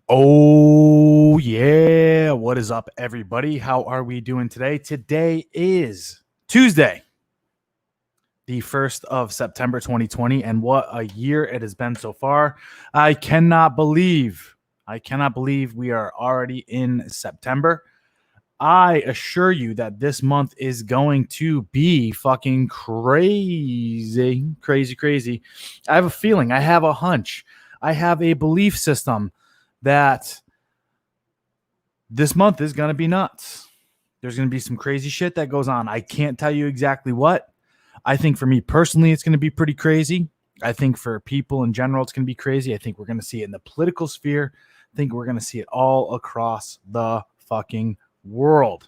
Oh, yeah. What is up, everybody? How are we doing today? Today is Tuesday, the 1st of September, 2020. And what a year it has been so far. I cannot believe we are already in September. I assure you that this month is going to be fucking crazy. I have a feeling, I have a hunch, I have a belief system that this month is going to be nuts. There's going to be some crazy shit that goes on. I can't tell you exactly what. I think for me personally, it's going to be pretty crazy. I think for people in general, it's going to be crazy. I think we're going to see it in the political sphere. I think we're going to see it all across the fucking world.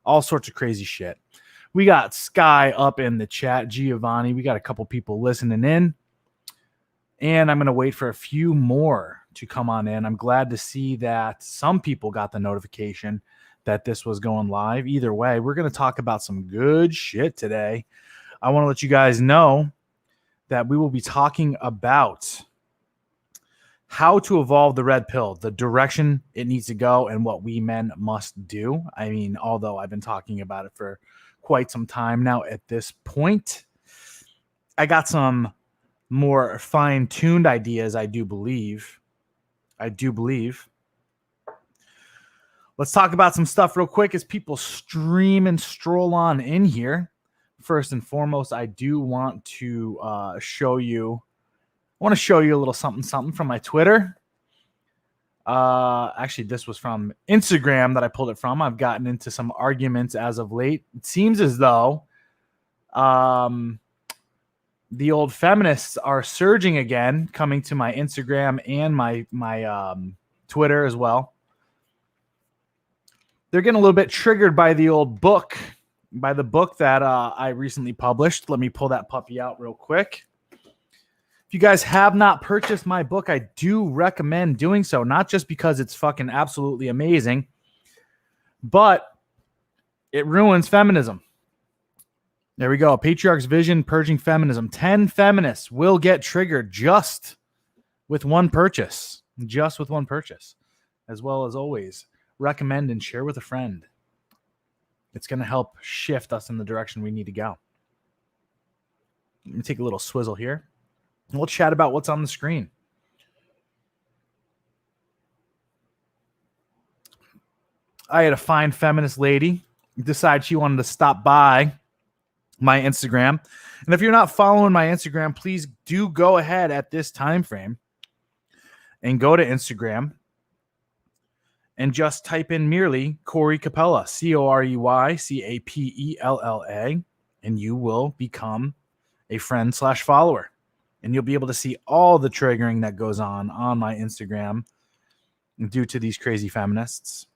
All sorts of crazy shit. We got Sky up in the chat, Giovanni. We got a couple people listening in. And I'm going to wait for a few more to come on in. I'm glad to see that some people got the notification that this was going live. Either way, we're going to talk about some good shit today. I want to let you guys know that we will be talking about how to evolve the red pill, the direction it needs to go, and what we men must do. I mean, although I've been talking about it for quite some time now at this point, I got some more fine-tuned ideas, I do believe. Let's talk about some stuff real quick as people stream and stroll on in here. First and foremost, I do want to show you a little something from my Twitter. Actually, this was from Instagram that I pulled it from. I've gotten into some arguments as of late. It seems as though the old feminists are surging again, coming to my Instagram and my Twitter as well. They're getting a little bit triggered by the book that I recently published. Let me pull that puppy out real quick. If you guys have not purchased my book, I do recommend doing so, not just because it's fucking absolutely amazing, but it ruins feminism. There we go. Patriarchs Vision, Purging Feminism. 10 feminists will get triggered just with one purchase. As well as always, recommend and share with a friend. It's going to help shift us in the direction we need to go. Let me take a little swizzle here, and we'll chat about what's on the screen. I had a fine feminist lady decide she wanted to stop by my Instagram. And if you're not following my Instagram, please do go ahead at this time frame and go to Instagram and just type in merely Corey Capella, CoreyCapella, and you will become a friend/follower. And you'll be able to see all the triggering that goes on my Instagram due to these crazy feminists.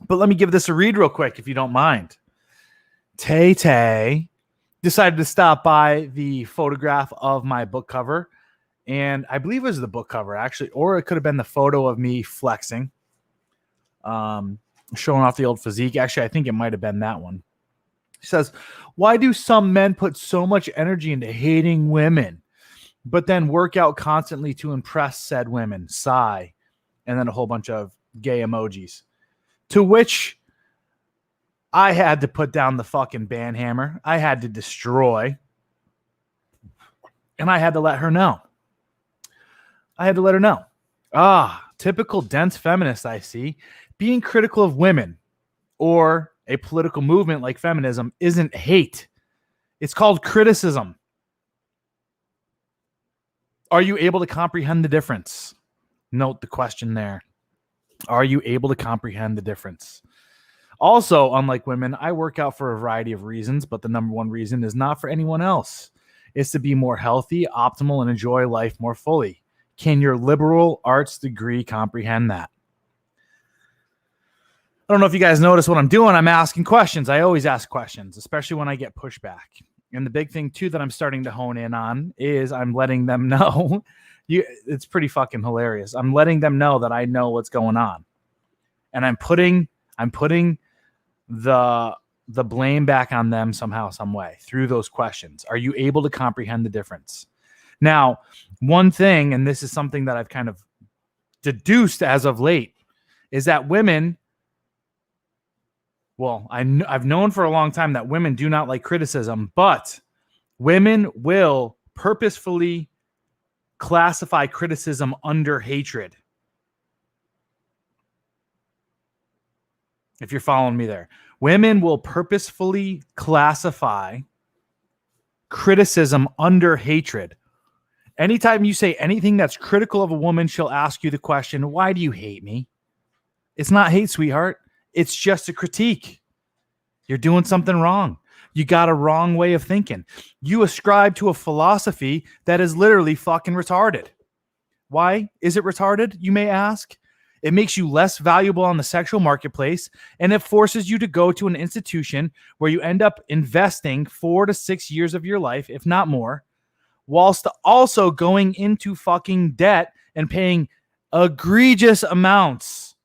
But let me give this a read real quick, if you don't mind. Tay decided to stop by the photograph of my book cover. And I believe it was the book cover, actually, or it could have been the photo of me flexing, showing off the old physique. Actually, I think it might have been that one. She says, why do some men put so much energy into hating women, but then work out constantly to impress said women? Sigh. And then a whole bunch of gay emojis. To which I had to put down the fucking ban hammer. I had to destroy. And I had to let her know. Typical dense feminist, I see. Being critical of women or a political movement like feminism isn't hate. It's called criticism. Are you able to comprehend the difference? Note the question there. Are you able to comprehend the difference? Also, unlike women, I work out for a variety of reasons, but the number one reason is not for anyone else. It's to be more healthy, optimal, and enjoy life more fully. Can your liberal arts degree comprehend that? I don't know if you guys notice what I'm doing. I'm asking questions. I always ask questions, especially when I get pushback. And the big thing, too, that I'm starting to hone in on is I'm letting them know. It's pretty fucking hilarious. I'm letting them know that I know what's going on. And I'm putting the blame back on them somehow, some way through those questions. Are you able to comprehend the difference? Now, one thing, and this is something that I've kind of deduced as of late is that women, well, I've known for a long time that women do not like criticism, but women will purposefully classify criticism under hatred. If you're following me there, women will purposefully classify criticism under hatred. Anytime you say anything that's critical of a woman, she'll ask you the question, why do you hate me? It's not hate, sweetheart. It's just a critique. You're doing something wrong. You got a wrong way of thinking. You ascribe to a philosophy that is literally fucking retarded. Why is it retarded, you may ask? It makes you less valuable on the sexual marketplace, and it forces you to go to an institution where you end up investing 4 to 6 years of your life, if not more, whilst also going into fucking debt and paying egregious amounts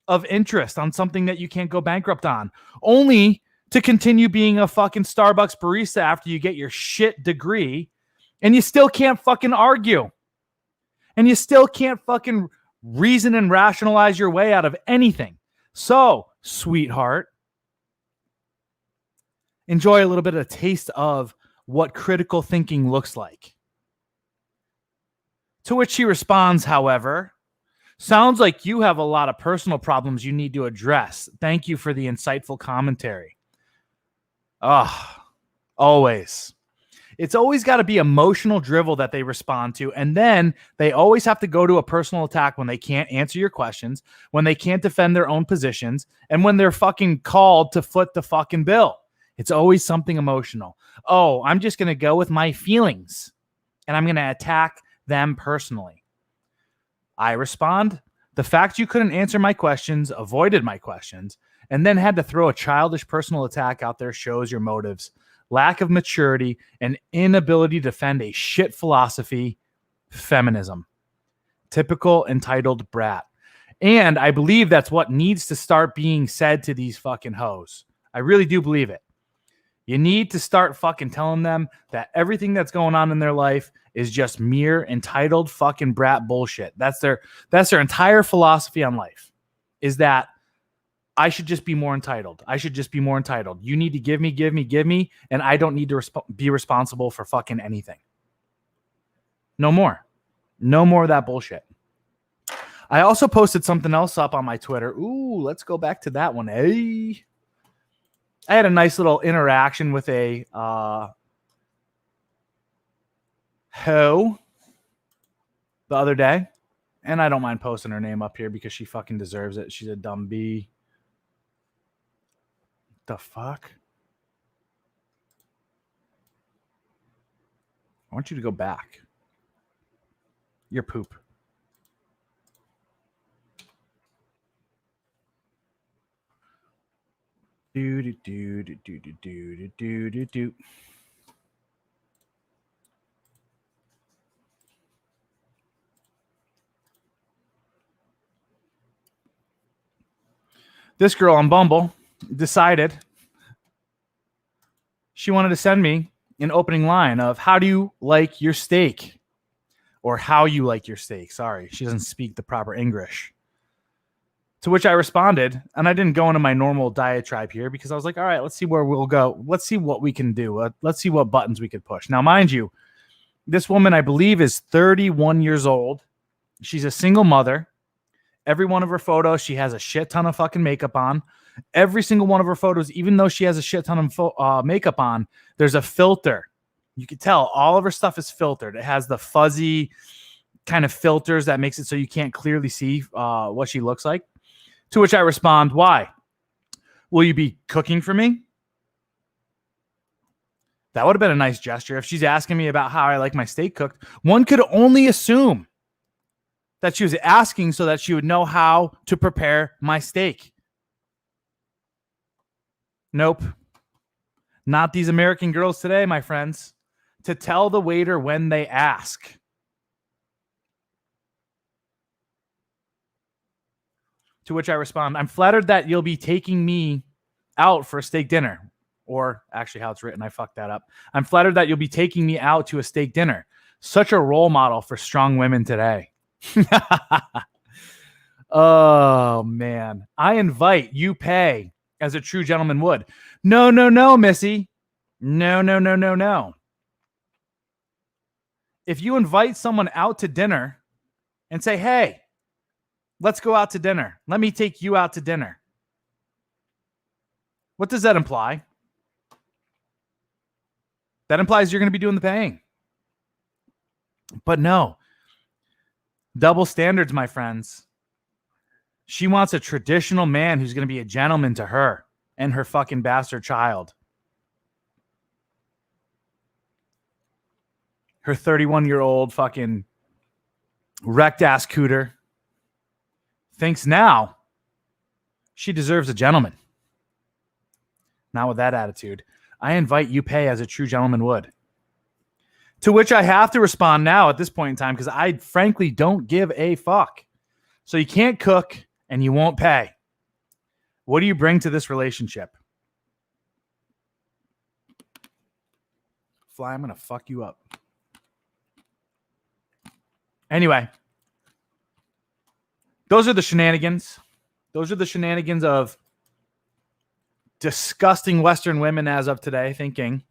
of interest on something that you can't go bankrupt on, only to continue being a fucking Starbucks barista after you get your shit degree, and you still can't fucking argue. And you still can't fucking reason and rationalize your way out of anything. So, sweetheart, enjoy a little bit of a taste of what critical thinking looks like. To which she responds, however, sounds like you have a lot of personal problems you need to address. Thank you for the insightful commentary. Always. It's always got to be emotional drivel that they respond to. And then they always have to go to a personal attack when they can't answer your questions, when they can't defend their own positions, and when they're fucking called to foot the fucking bill. It's always something emotional. Oh, I'm just going to go with my feelings and I'm going to attack them personally. I respond, the fact you couldn't answer my questions, avoided my questions, and then had to throw a childish personal attack out there shows your motives, lack of maturity, and inability to defend a shit philosophy, feminism. Typical entitled brat. And I believe that's what needs to start being said to these fucking hoes. I really do believe it. You need to start fucking telling them that everything that's going on in their life is just mere entitled fucking brat bullshit. That's their entire philosophy on life, is that I should just be more entitled. I should just be more entitled. You need to give me, and I don't need to be responsible for fucking anything. No more. No more of that bullshit. I also posted something else up on my Twitter. Ooh, let's go back to that one. Hey. I had a nice little interaction with a hoe the other day, and I don't mind posting her name up here because she fucking deserves it. She's a dumb bee. The fuck? I want you to go back. You're poop. Do. This girl on Bumble decided she wanted to send me an opening line of how do you like your steak, or how you like your steak. Sorry, she doesn't speak the proper English. To which I responded, and I didn't go into my normal diatribe here because I was like, all right, let's see where we'll go. Let's see what we can do. Let's see what buttons we could push. Now, mind you, this woman, I believe, is 31 years old. She's a single mother. Every one of her photos, she has a shit ton of fucking makeup on. Every single one of her photos, even though she has a shit ton of makeup on, there's a filter. You can tell all of her stuff is filtered. It has the fuzzy kind of filters that makes it so you can't clearly see what she looks like. To which I respond, why? Will you be cooking for me? That would have been a nice gesture. If she's asking me about how I like my steak cooked, one could only assume that she was asking so that she would know how to prepare my steak. Nope. Not these American girls today, my friends. To tell the waiter when they ask. To which I respond, I'm flattered that you'll be taking me out for a steak dinner. Or actually how it's written, I fucked that up. I'm flattered that you'll be taking me out to a steak dinner. Such a role model for strong women today. Oh, man. I invite you pay as a true gentleman would. No, no, no, Missy. No, no, no, no, no. If you invite someone out to dinner and say, hey, let's go out to dinner. Let me take you out to dinner. What does that imply? That implies you're going to be doing the paying. But no. Double standards, my friends. She wants a traditional man who's going to be a gentleman to her and her fucking bastard child. Her 31-year-old fucking wrecked ass cooter thinks now she deserves a gentleman. Not with that attitude. I invite you pay as a true gentleman would. To which I have to respond now at this point in time because I frankly don't give a fuck. So you can't cook and you won't pay. What do you bring to this relationship? Fly, I'm going to fuck you up. Anyway, those are the shenanigans. Those are the shenanigans of disgusting Western women as of today thinking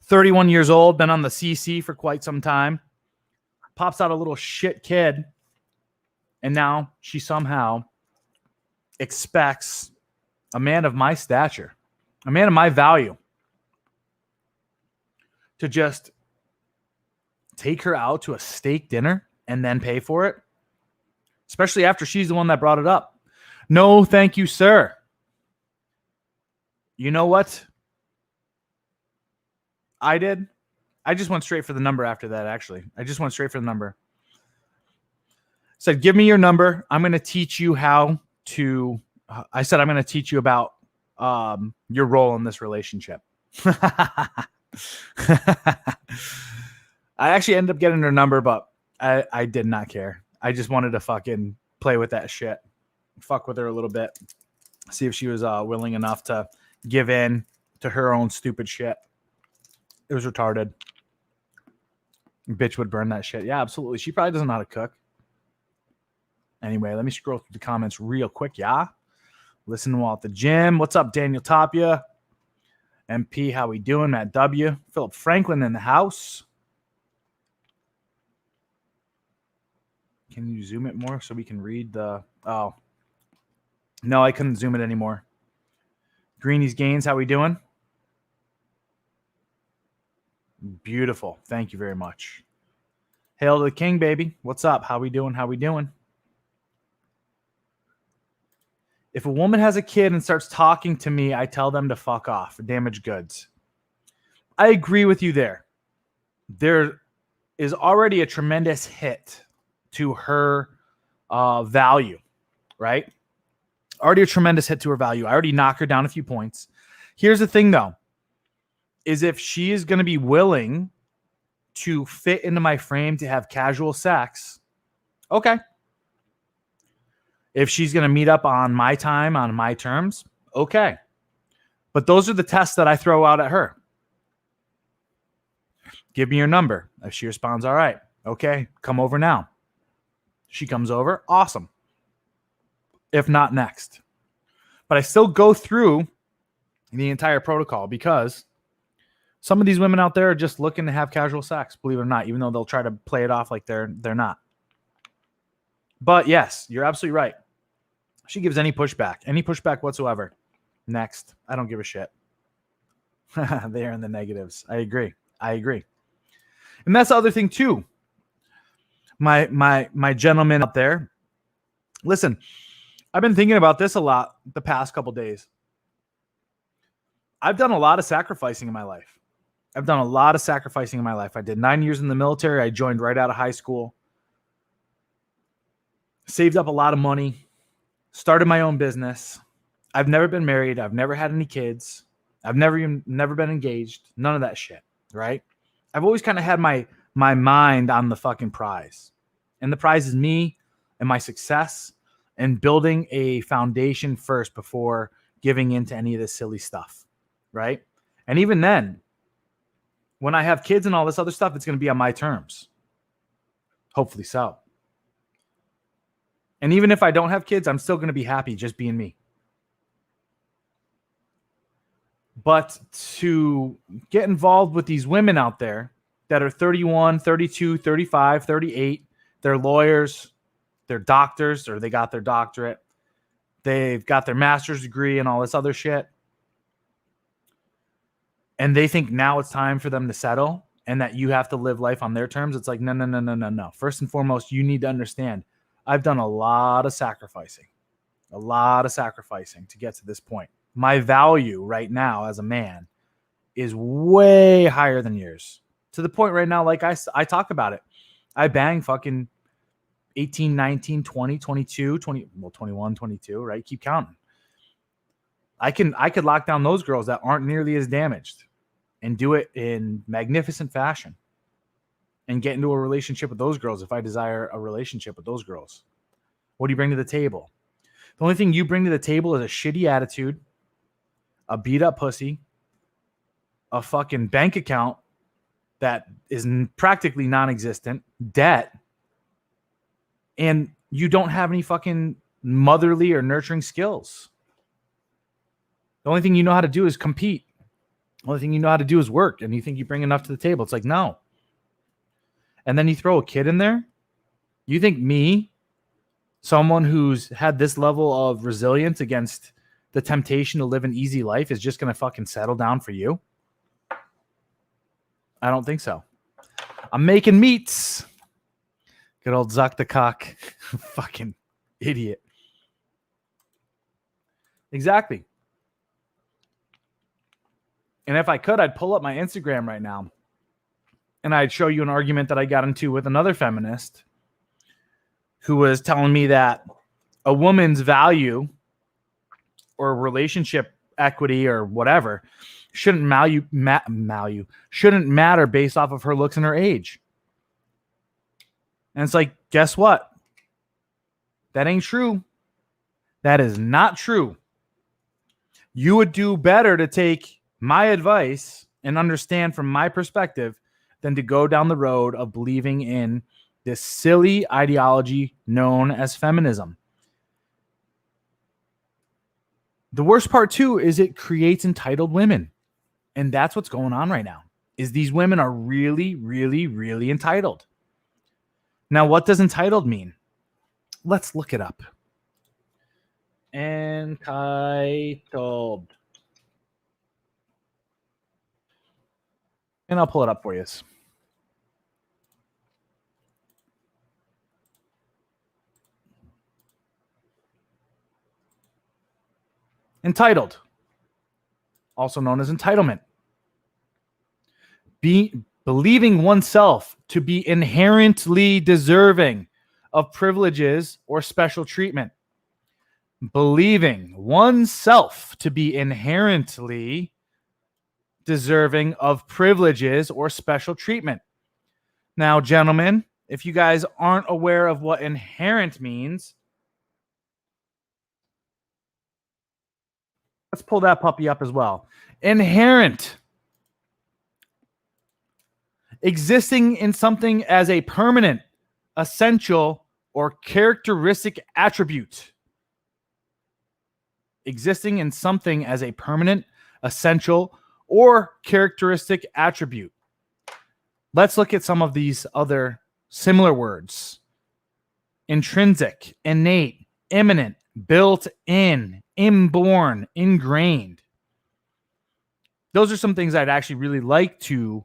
31 years old, been on the CC for quite some time, pops out a little shit kid, and now she somehow expects a man of my stature, a man of my value, to just take her out to a steak dinner and then pay for it, especially after she's the one that brought it up. No, thank you, sir. You know what I did? I just went straight for the number after that, actually. I just went straight for the number. Said, give me your number. I'm going to teach you how to... I said, I'm going to teach you about your role in this relationship. I actually ended up getting her number, but I did not care. I just wanted to fucking play with that shit. Fuck with her a little bit. See if she was willing enough to give in to her own stupid shit. It was retarded. Bitch would burn that shit. Yeah, absolutely. She probably doesn't know how to cook. Anyway, let me scroll through the comments real quick, yeah? Listen while at the gym. What's up, Daniel Tapia? MP, how we doing? Matt W. Philip Franklin in the house. Can you zoom it more so we can read the... Oh. No, I couldn't zoom it anymore. Greenies Gains, how we doing? Beautiful. Thank you very much. Hail to the king, baby. What's up? How we doing? How we doing? If a woman has a kid and starts talking to me, I tell them to fuck off. Damaged goods. I agree with you there. There is already a tremendous hit to her value, right? Already a tremendous hit to her value. I already knocked her down a few points. Here's the thing, though, is if she is going to be willing to fit into my frame to have casual sex, okay. If she's going to meet up on my time, on my terms, okay. But those are the tests that I throw out at her. Give me your number. If she responds, all right, okay, come over now. She comes over, awesome. If not, next. But I still go through the entire protocol because some of these women out there are just looking to have casual sex, believe it or not, even though they'll try to play it off like they're not. But yes, you're absolutely right. She gives any pushback whatsoever. Next. I don't give a shit. They're in the negatives. I agree. And that's the other thing too. My gentlemen out there, listen, I've been thinking about this a lot the past couple days. I've done a lot of sacrificing in my life. I did 9 years in the military. I joined right out of high school. Saved up a lot of money. Started my own business. I've never been married. I've never had any kids. I've never been engaged. None of that shit, right? I've always kind of had my mind on the fucking prize. And the prize is me and my success and building a foundation first before giving into any of this silly stuff, right? And even then, when I have kids and all this other stuff, it's going to be on my terms. Hopefully so. And even if I don't have kids, I'm still going to be happy just being me. But to get involved with these women out there that are 31, 32, 35, 38, they're lawyers, they're doctors, or they got their doctorate, they've got their master's degree and all this other shit, and they think now it's time for them to settle and that you have to live life on their terms. It's like, no. First and foremost, you need to understand, I've done a lot of sacrificing to get to this point. My value right now as a man is way higher than yours, to the point right now, like I talk about it. I bang fucking 18, 19, 20, 22, 20, well, 21, 22, right? Keep counting. I could lock down those girls that aren't nearly as damaged and do it in magnificent fashion and get into a relationship with those girls if I desire a relationship with those girls. What do you bring to the table? The only thing you bring to the table is a shitty attitude, a beat up pussy, a fucking bank account that is practically non-existent, debt, and you don't have any fucking motherly or nurturing skills. The only thing you know how to do is compete. The only thing you know how to do is work, and you think you bring enough to the table. It's like, no. And then you throw a kid in there? You think me, someone who's had this level of resilience against the temptation to live an easy life, is just going to fucking settle down for you? I don't think so. I'm making meats. Good old Zuck the cock. Fucking idiot. Exactly. And if I could, I'd pull up my Instagram right now and I'd show you an argument that I got into with another feminist who was telling me that a woman's value or relationship equity or whatever shouldn't shouldn't matter based off of her looks and her age. And it's like, guess what? That ain't true. That is not true. You would do better to take my advice and understand from my perspective than to go down the road of believing in this silly ideology known as feminism. The worst part too is it creates entitled women. And that's what's going on right now, is these women are really, really, really entitled. Now, what does entitled mean? Let's look it up. Entitled. And I'll pull it up for you. Entitled, also known as entitlement. Believing oneself to be inherently deserving of privileges or special treatment. Believing oneself to be inherently deserving of privileges or special treatment. Now, gentlemen, if you guys aren't aware of what inherent means, let's pull that puppy up as well. Inherent. Existing in something as a permanent, essential, or characteristic attribute. Existing in something as a permanent, essential, or characteristic attribute. Let's look at some of these other similar words. Intrinsic, innate, immanent, built in, inborn, ingrained. Those are some things I'd actually really like to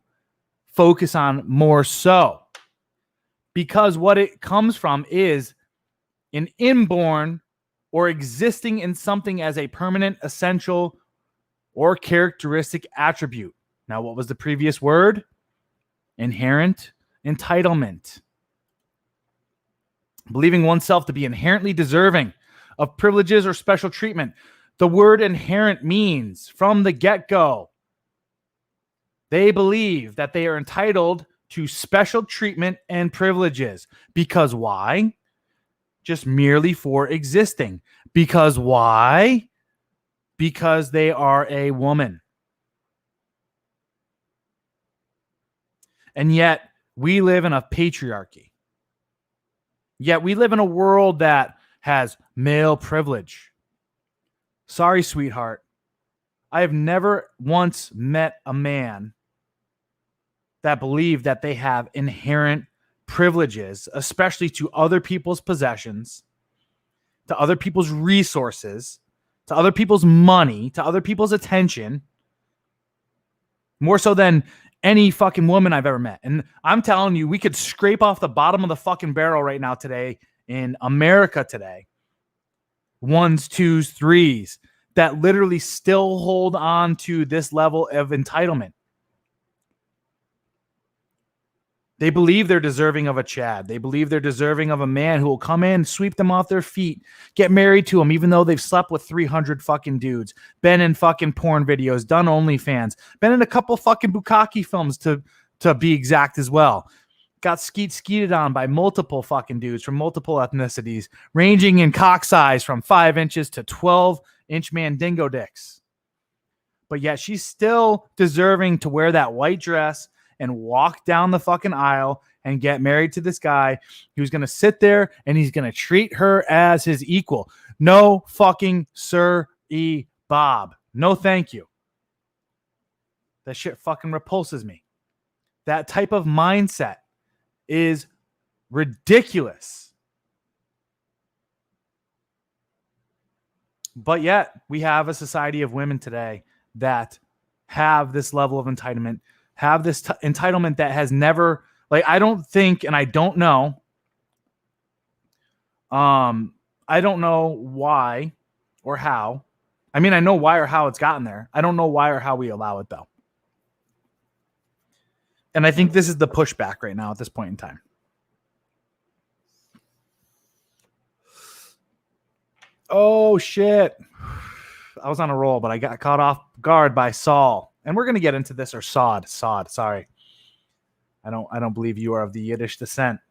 focus on more so, because what it comes from is an inborn or existing in something as a permanent, essential, or characteristic attribute. Now, what was the previous word? Inherent. Entitlement. Believing oneself to be inherently deserving of privileges or special treatment. The word inherent means from the get-go, they believe that they are entitled to special treatment and privileges. Because why? Just merely for existing. Because why? Because they are a woman. And yet, we live in a patriarchy. Yet, we live in a world that has male privilege. Sorry, sweetheart. I have never once met a man that believe that they have inherent privileges, especially to other people's possessions, to other people's resources, to other people's money, to other people's attention, more so than any fucking woman I've ever met. And I'm telling you, we could scrape off the bottom of the fucking barrel right now today in America today. Ones, twos, threes that literally still hold on to this level of entitlement. They believe they're deserving of a Chad. They believe they're deserving of a man who will come in, sweep them off their feet, get married to them, even though they've slept with 300 fucking dudes, been in fucking porn videos, done OnlyFans, been in a couple fucking bukkake films to be exact as well. Got skeeted on by multiple fucking dudes from multiple ethnicities, ranging in cock size from 5 inches to 12-inch mandingo dicks. But yet she's still deserving to wear that white dress and walk down the fucking aisle and get married to this guy who's going to sit there and he's going to treat her as his equal. No fucking sir-e Bob. No thank you. That shit fucking repulses me. That type of mindset is ridiculous. But yet we have a society of women today that have this level of entitlement, have this entitlement that has never, like, I don't think, and I don't know, I don't know why or how. I mean, I know why or how it's gotten there. I don't know why or how we allow it, though. And I think this is the pushback right now at this point in time. Oh, shit. I was on a roll, but I got caught off guard by Saul. And we're going to get into this, or Sod, sorry. I don't believe you are of the Yiddish descent.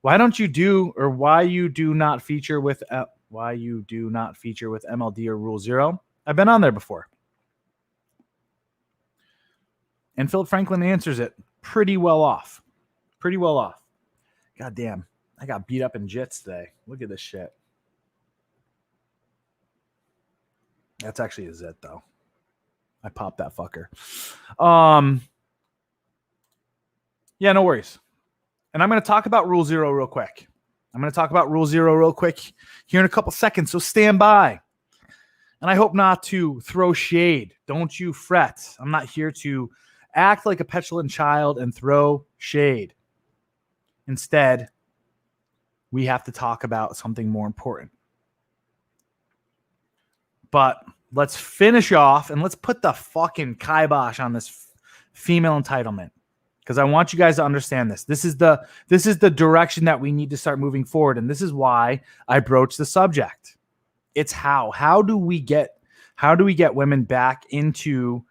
Why you do not feature with MLD or Rule Zero? I've been on there before. And Philip Franklin answers it pretty well off. God damn. I got beat up in jits today. Look at this shit. That's actually a zit, though. I popped that fucker. Yeah, no worries. And I'm going to talk about Rule Zero real quick. Here in a couple seconds, so stand by. And I hope not to throw shade. Don't you fret. I'm not here to act like a petulant child and throw shade. Instead, we have to talk about something more important. But let's finish off and let's put the fucking kibosh on this female entitlement, because I want you guys to understand this. This is the direction that we need to start moving forward, and this is why I broached the subject. It's how do we get women back into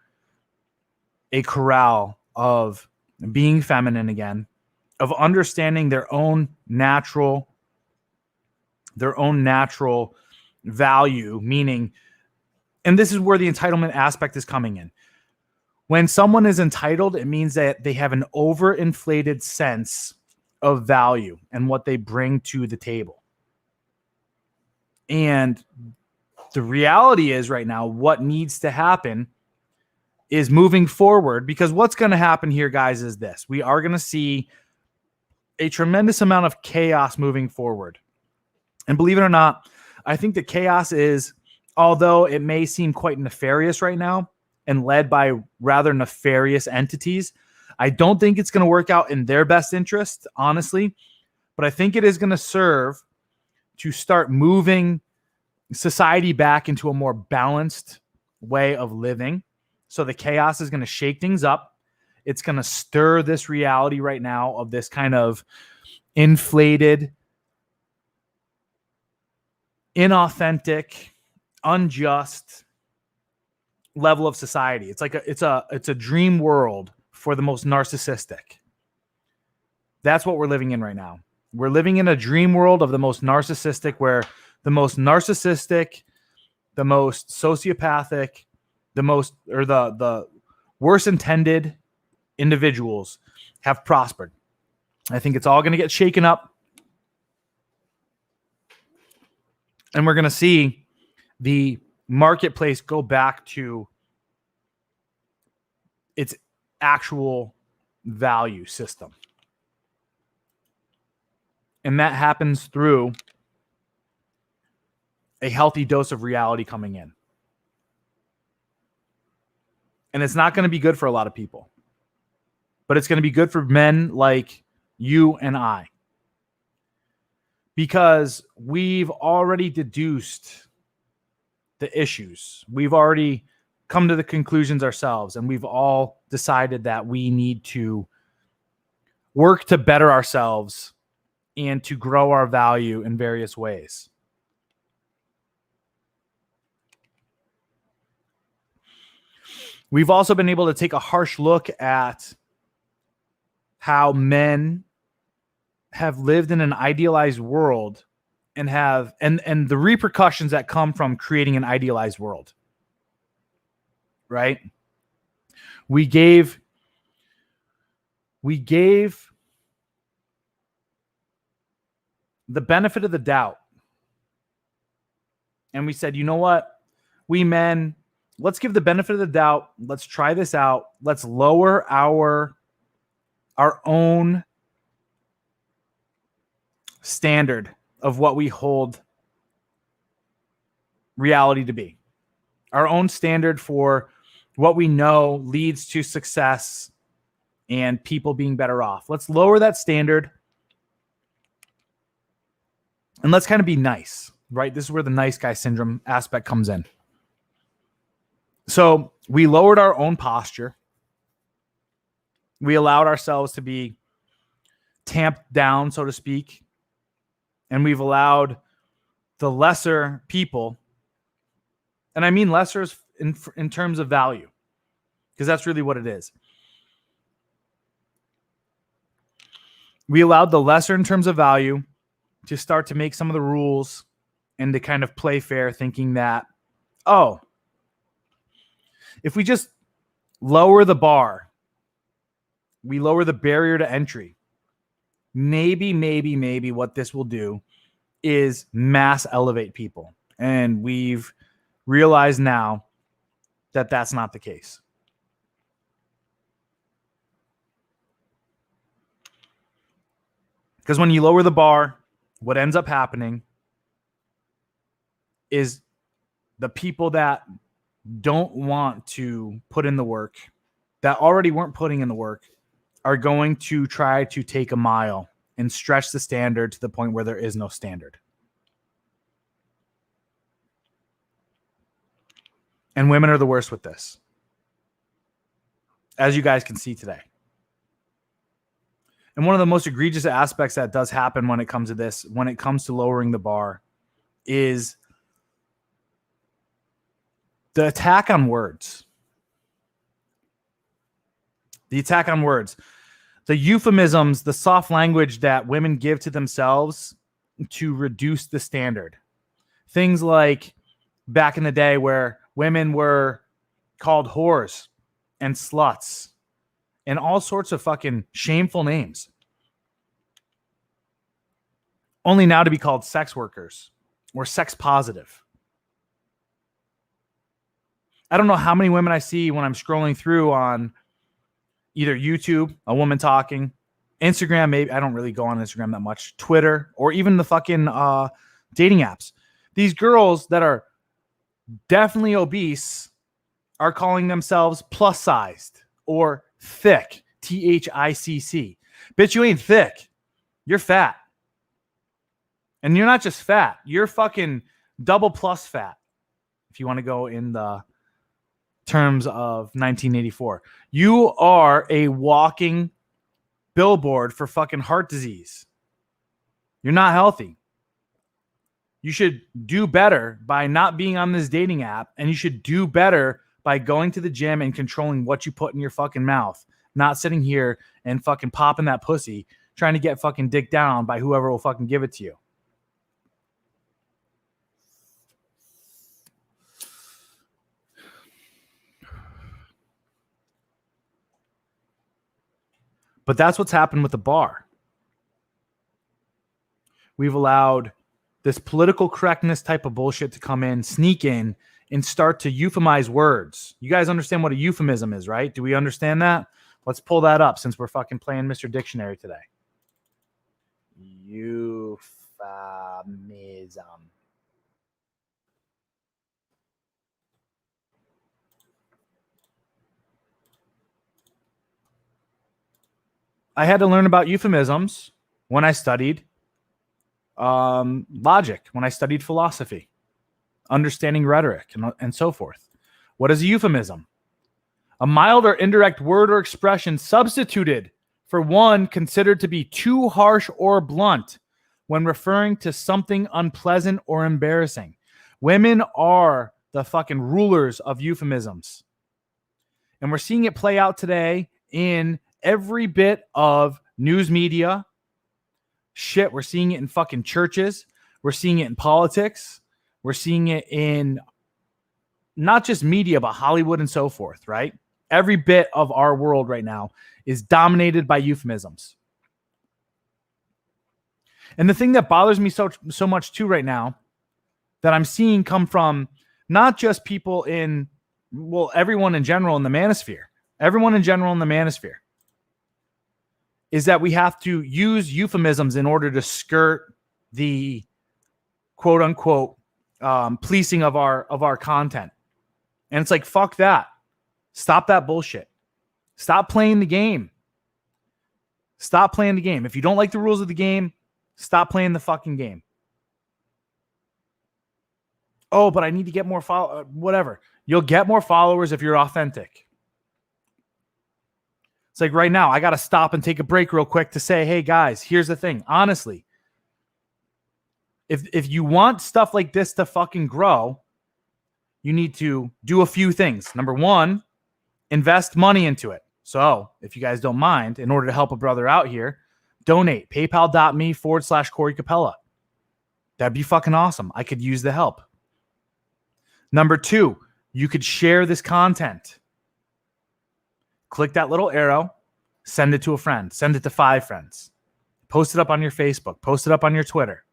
a corral of being feminine again, of understanding their own natural value, meaning, and this is where the entitlement aspect is coming in. When someone is entitled, it means that they have an overinflated sense of value and what they bring to the table. And the reality is right now, what needs to happen is moving forward, because what's going to happen here, guys, is this. We are going to see a tremendous amount of chaos moving forward. And believe it or not, I think the chaos is, although it may seem quite nefarious right now and led by rather nefarious entities, I don't think it's going to work out in their best interest, honestly. But I think it is going to serve to start moving society back into a more balanced way of living. So the chaos is going to shake things up. It's going to stir this reality right now of this kind of inflated, inauthentic, unjust level of society. It's like it's a dream world for the most narcissistic. That's what we're living in right now. We're living in a dream world of the most narcissistic, where the most narcissistic, the most sociopathic, the worst intended individuals have prospered. I think it's all going to get shaken up. And we're going to see the marketplace go back to its actual value system. And that happens through a healthy dose of reality coming in. And it's not going to be good for a lot of people, but it's going to be good for men like you and I, because we've already deduced the issues. We've already come to the conclusions ourselves, and we've all decided that we need to work to better ourselves and to grow our value in various ways. We've also been able to take a harsh look at how men have lived in an idealized world and the repercussions that come from creating an idealized world. Right? We gave the benefit of the doubt. And we said, you know what? We men, let's give the benefit of the doubt. Let's try this out. Let's lower our own standard of what we hold reality to be. Our own standard for what we know leads to success and people being better off. Let's lower that standard. And let's kind of be nice, right? This is where the nice guy syndrome aspect comes in. So we lowered our own posture. We allowed ourselves to be tamped down, so to speak. And we've allowed the lesser people, and I mean lesser in terms of value, because that's really what it is. We allowed the lesser in terms of value to start to make some of the rules and to kind of play fair, thinking that, oh, if we just lower the bar, we lower the barrier to entry, maybe what this will do is mass elevate people. And we've realized now that that's not the case. Because when you lower the bar, what ends up happening is the people that don't want to put in the work, that already weren't putting in the work, are going to try to take a mile and stretch the standard to the point where there is no standard. And women are the worst with this, as you guys can see today. And one of the most egregious aspects that does happen when it comes to this, when it comes to lowering the bar, is the attack on words. The attack on words. The euphemisms, the soft language that women give to themselves to reduce the standard. Things like back in the day where women were called whores and sluts and all sorts of fucking shameful names. Only now to be called sex workers or sex positive. I don't know how many women I see when I'm scrolling through on either YouTube, a woman talking, Instagram, maybe. I don't really go on Instagram that much, Twitter, or even the fucking dating apps. These girls that are definitely obese are calling themselves plus sized or thick, THICC. Bitch, you ain't thick. You're fat. And you're not just fat. You're fucking double plus fat. If you want to go in the terms of 1984. You are a walking billboard for fucking heart disease. You're not healthy. You should do better by not being on this dating app, and you should do better by going to the gym and controlling what you put in your fucking mouth, not sitting here and fucking popping that pussy, trying to get fucking dick down by whoever will fucking give it to you. But that's what's happened with the bar. We've allowed this political correctness type of bullshit to come in, sneak in, and start to euphemize words. You guys understand what a euphemism is, right? Do we understand that? Let's pull that up since we're fucking playing Mr. Dictionary today. Euphemism. I had to learn about euphemisms when I studied logic, when I studied philosophy, understanding rhetoric, and so forth. What is a euphemism? A mild or indirect word or expression substituted for one considered to be too harsh or blunt when referring to something unpleasant or embarrassing. Women are the fucking rulers of euphemisms. And we're seeing it play out today in every bit of news media. Shit, we're seeing it in fucking churches. We're seeing it in politics. We're seeing it in not just media, but Hollywood and so forth, right? Every bit of our world right now is dominated by euphemisms. And the thing that bothers me so much too right now that I'm seeing come from not just people in, well, everyone in general in the manosphere, is that we have to use euphemisms in order to skirt the quote unquote policing of our content. And it's like, fuck that. Stop that bullshit. Stop playing the game. Stop playing the game. If you don't like the rules of the game, stop playing the fucking game. Oh, but I need to get more whatever. You'll get more followers if you're authentic. It's like right now, I got to stop and take a break real quick to say, hey guys, here's the thing. Honestly, if you want stuff like this to fucking grow, you need to do a few things. Number one, invest money into it. So if you guys don't mind, in order to help a brother out here, donate paypal.me/Corey Capella. That'd be fucking awesome. I could use the help. Number two, you could share this content. Click that little arrow, send it to a friend, send it to 5 friends, post it up on your Facebook, post it up on your Twitter.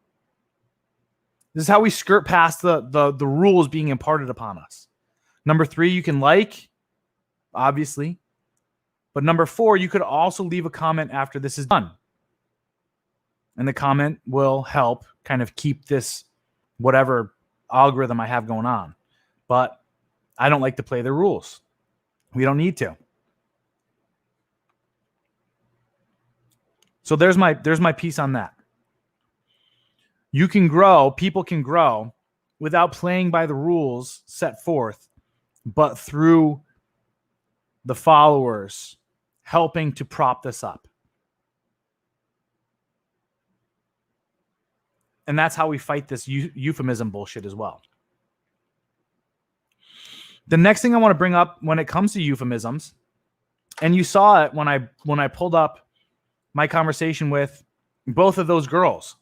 This is how we skirt past the rules being imparted upon us. Number 3, you can like, obviously. But number 4, you could also leave a comment after this is done. And the comment will help kind of keep this whatever algorithm I have going on. But I don't like to play the rules. We don't need to. So there's my piece on that. You can grow, people can grow without playing by the rules set forth, but through the followers helping to prop this up. And that's how we fight this euphemism bullshit as well. The next thing I want to bring up when it comes to euphemisms, and you saw it when I pulled up my conversation with both of those girls.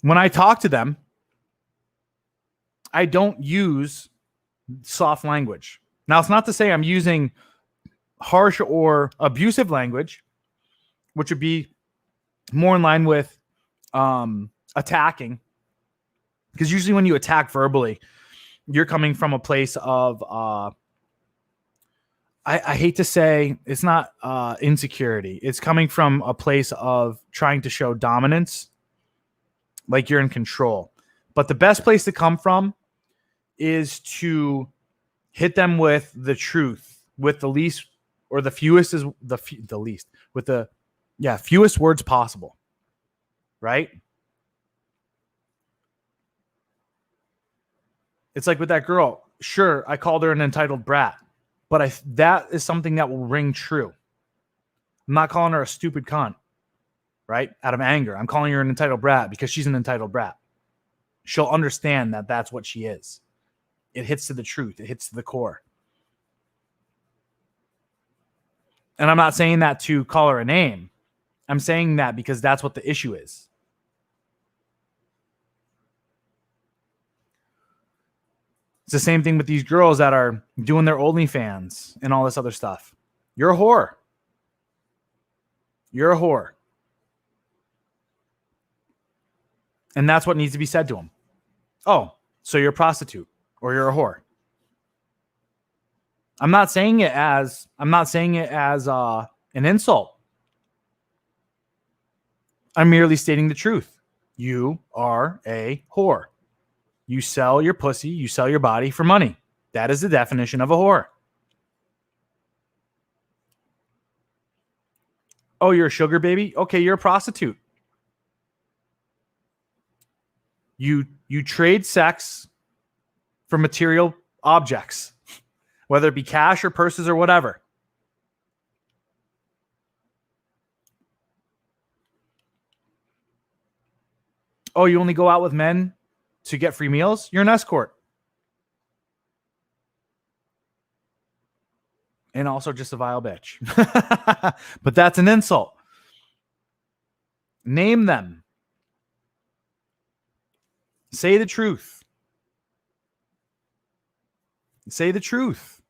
When I talk to them, I don't use soft language. Now, it's not to say I'm using harsh or abusive language, which would be more in line with attacking. Because usually when you attack verbally, you're coming from a place of, I hate to say, it's not insecurity. It's coming from a place of trying to show dominance, like you're in control. But the best place to come from is to hit them with the truth, with the least or the fewest is the least, with the fewest words possible, right? It's like with that girl. Sure, I called her an entitled brat, but that is something that will ring true. I'm not calling her a stupid cunt, right? Out of anger. I'm calling her an entitled brat because she's an entitled brat. She'll understand that that's what she is. It hits to the truth. It hits to the core. And I'm not saying that to call her a name. I'm saying that because that's what the issue is. It's the same thing with these girls that are doing their OnlyFans and all this other stuff. You're a whore. You're a whore. And that's what needs to be said to them. Oh, so you're a prostitute or you're a whore. I'm not saying it as an insult. I'm merely stating the truth. You are a whore. You sell your pussy, you sell your body for money. That is the definition of a whore. Oh, you're a sugar baby? Okay, you're a prostitute. You trade sex for material objects, whether it be cash or purses or whatever. Oh, you only go out with men to get free meals? You're an escort. And also just a vile bitch. But that's an insult. Name them. Say the truth. Say the truth.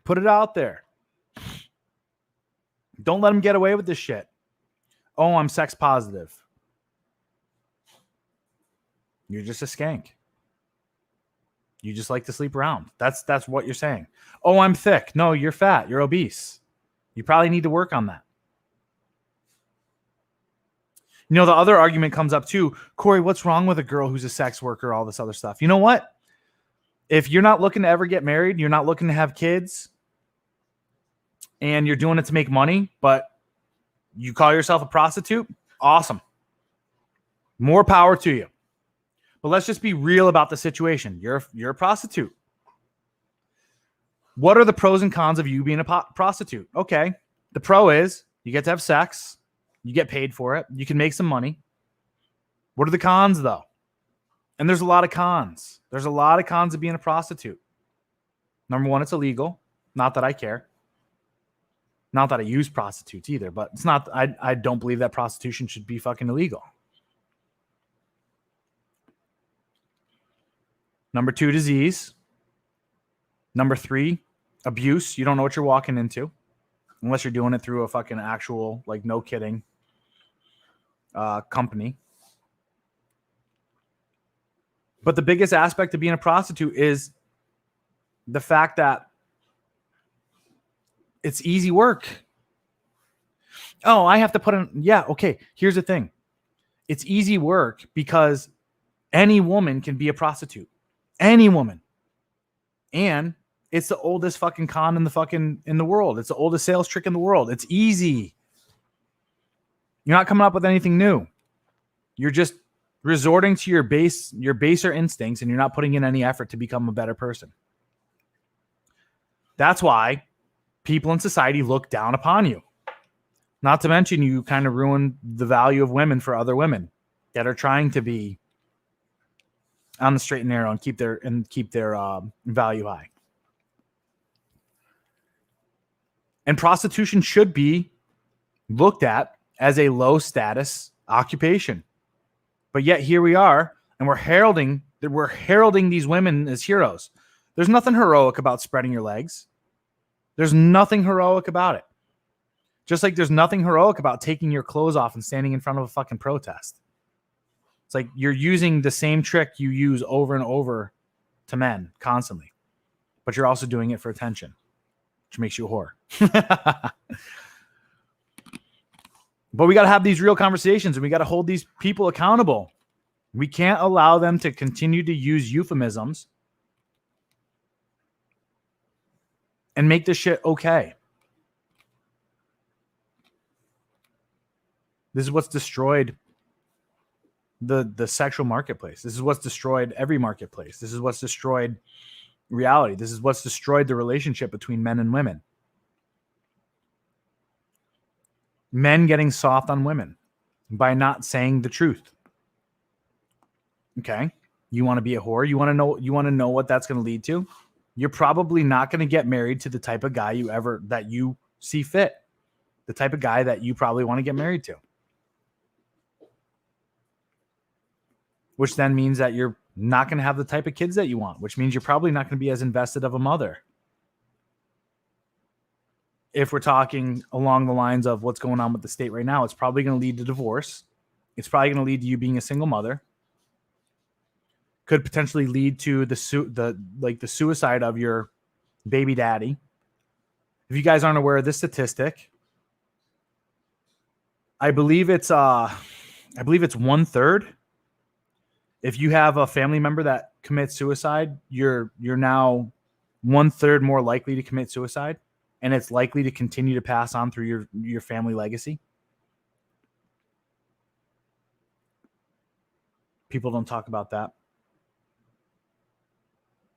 Put it out there. Don't let them get away with this shit. Oh, I'm sex positive. You're just a skank. You just like to sleep around. That's what you're saying. Oh, I'm thick. No, you're fat. You're obese. You probably need to work on that. You know, the other argument comes up too. Corey, what's wrong with a girl who's a sex worker? All this other stuff. You know what? If you're not looking to ever get married, you're not looking to have kids, and you're doing it to make money, but you call yourself a prostitute, awesome. More power to you. But let's just be real about the situation. You're a prostitute. What are the pros and cons of you being a prostitute? Okay. The pro is you get to have sex. You get paid for it. You can make some money. What are the cons, though? And there's a lot of cons. There's a lot of cons of being a prostitute. Number one, it's illegal. Not that I care. Not that I use prostitutes either, but it's not. I don't believe that prostitution should be fucking illegal. Number two, disease. Number three, abuse. You don't know what you're walking into unless you're doing it through a fucking actual, like, no kidding, company. But the biggest aspect of being a prostitute is the fact that it's easy work. Oh, I have to put in. Yeah, okay. Here's the thing. It's easy work because any woman can be a prostitute. Any woman. And it's the oldest fucking con in the world. It's the oldest sales trick in the world. It's easy. You're not coming up with anything new. You're just resorting to your baser instincts, and you're not putting in any effort to become a better person. That's why people in society look down upon you. Not to mention you kind of ruin the value of women for other women that are trying to be on the straight and narrow and keep their value high. And prostitution should be looked at as a low status occupation. But yet here we are, and we're heralding these women as heroes. There's nothing heroic about spreading your legs. There's nothing heroic about it. Just like there's nothing heroic about taking your clothes off and standing in front of a fucking protest. It's like you're using the same trick you use over and over to men constantly, but you're also doing it for attention, which makes you a whore. But we got to have these real conversations, and we got to hold these people accountable. We can't allow them to continue to use euphemisms and make this shit okay. This is what's destroyed the sexual marketplace. This is what's destroyed every marketplace. This is what's destroyed reality. This is what's destroyed the relationship between men and women. Men getting soft on women by not saying the truth. Okay? You want to be a whore? You want to know what that's going to lead to? You're probably not going to get married to the type of guy that you see fit. The type of guy that you probably want to get married to. Which then means that you're not going to have the type of kids that you want, which means you're probably not going to be as invested of a mother. If we're talking along the lines of what's going on with the state right now, it's probably going to lead to divorce. It's probably going to lead to you being a single mother. could potentially lead to the suicide of your baby daddy. If you guys aren't aware of this statistic, I believe it's 1/3. If you have a family member that commits suicide, you're now 1/3 more likely to commit suicide, and it's likely to continue to pass on through your family legacy. People don't talk about that.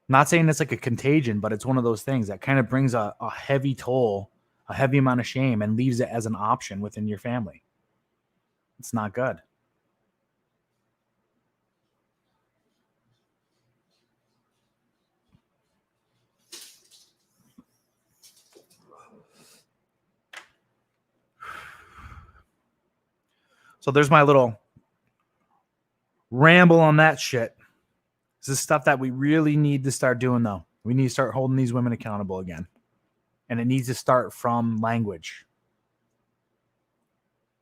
Not saying it's like a contagion, but it's one of those things that kind of brings a heavy toll, a heavy amount of shame, and leaves it as an option within your family. It's not good. So there's my little ramble on that shit. This is stuff that we really need to start doing, though. We need to start holding these women accountable again. And it needs to start from language.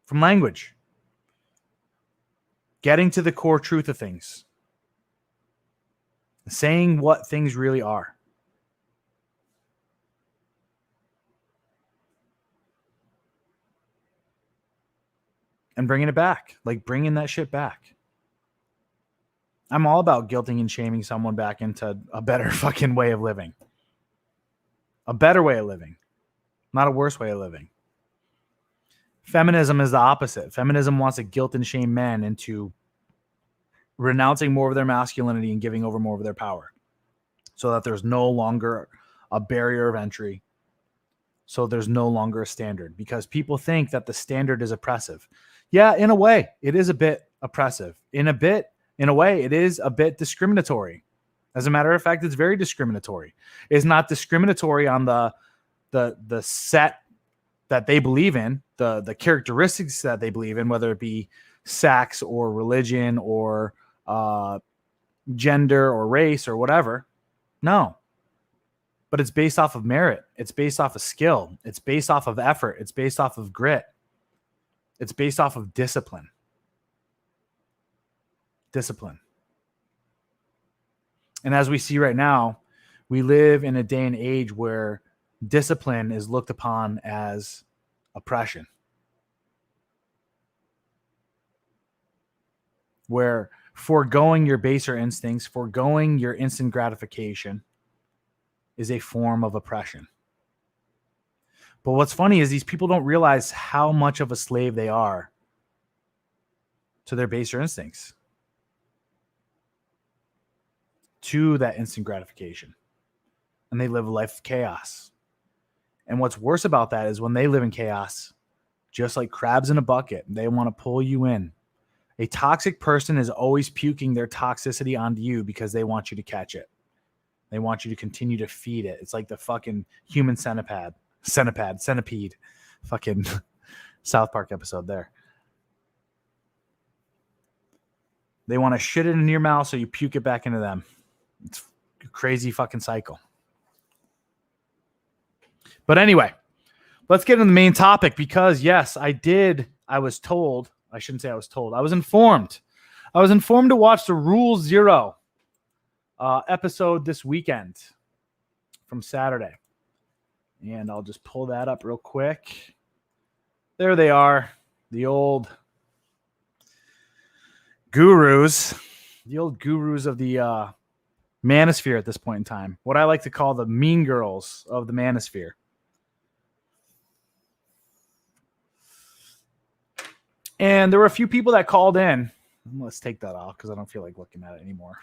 From language. Getting to the core truth of things. Saying what things really are. And bringing it back. Like bringing that shit back. I'm all about guilting and shaming someone back into a better fucking way of living. A better way of living. Not a worse way of living. Feminism is the opposite. Feminism wants to guilt and shame men into renouncing more of their masculinity and giving over more of their power. So that there's no longer a barrier of entry. So there's no longer a standard. Because people think that the standard is oppressive. Yeah, in a way, it is a bit oppressive. In a way, it is a bit discriminatory. As a matter of fact, it's very discriminatory. It's not discriminatory on the set that they believe in, the characteristics that they believe in, whether it be sex or religion or gender or race or whatever. No. But it's based off of merit. It's based off of skill. It's based off of effort. It's based off of grit. It's based off of discipline. Discipline. And as we see right now, we live in a day and age where discipline is looked upon as oppression. Where foregoing your baser instincts, foregoing your instant gratification is a form of oppression. But what's funny is these people don't realize how much of a slave they are to their baser instincts, to that instant gratification. And they live a life of chaos. And what's worse about that is when they live in chaos, just like crabs in a bucket, they want to pull you in. A toxic person is always puking their toxicity onto you because they want you to catch it. They want you to continue to feed it. It's like the fucking human centipede, fucking South Park episode there. They want to shit it in your mouth so you puke it back into them. It's a crazy fucking cycle. But anyway, let's get into the main topic because yes, I was informed. I was informed to watch the Rule Zero episode this weekend from Saturday. And I'll just pull that up real quick. There they are. The old gurus. The old gurus of the manosphere at this point in time. What I like to call the mean girls of the manosphere. And there were a few people that called in. Let's take that off because I don't feel like looking at it anymore.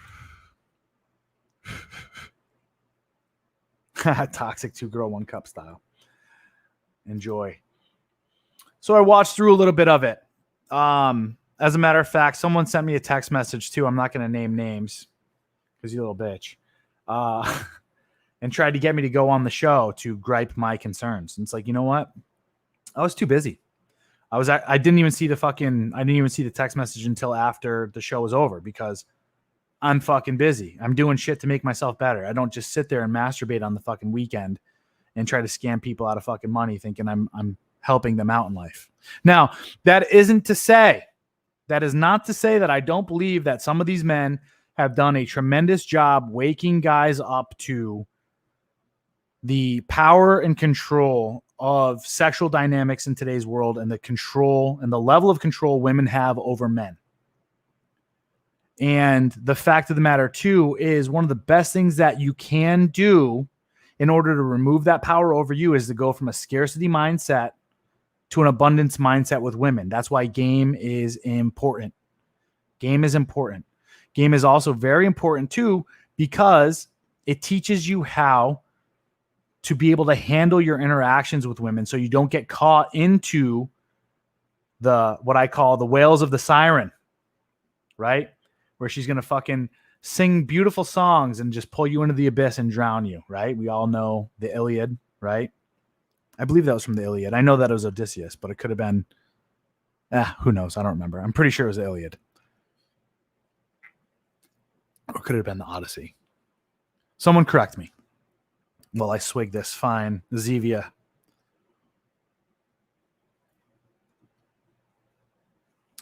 Toxic 2-girl 1-cup style. Enjoy. So I watched through a little bit of it. As a matter of fact, someone sent me a text message too. I'm not going to name names because you little bitch. And tried to get me to go on the show to gripe my concerns. And it's like, you know what? I was too busy. I didn't even see the text message until after the show was over because I'm fucking busy. I'm doing shit to make myself better. I don't just sit there and masturbate on the fucking weekend and try to scam people out of fucking money thinking I'm helping them out in life. Now, that is not to say that I don't believe that some of these men have done a tremendous job waking guys up to the power and control of sexual dynamics in today's world, and the control and the level of control women have over men. And the fact of the matter, too, is one of the best things that you can do in order to remove that power over you is to go from a scarcity mindset to an abundance mindset with women. That's why game is important. Game is important. Game is also very important, too, because it teaches you how to be able to handle your interactions with women so you don't get caught into what I call the whales of the siren, right? Where she's going to fucking sing beautiful songs and just pull you into the abyss and drown you, right? We all know the Iliad, right? I believe that was from the Iliad. I know that it was Odysseus, but it could have been, who knows? I don't remember. I'm pretty sure it was the Iliad. Or could it have been the Odyssey? Someone correct me. Well, I swig this fine Zevia.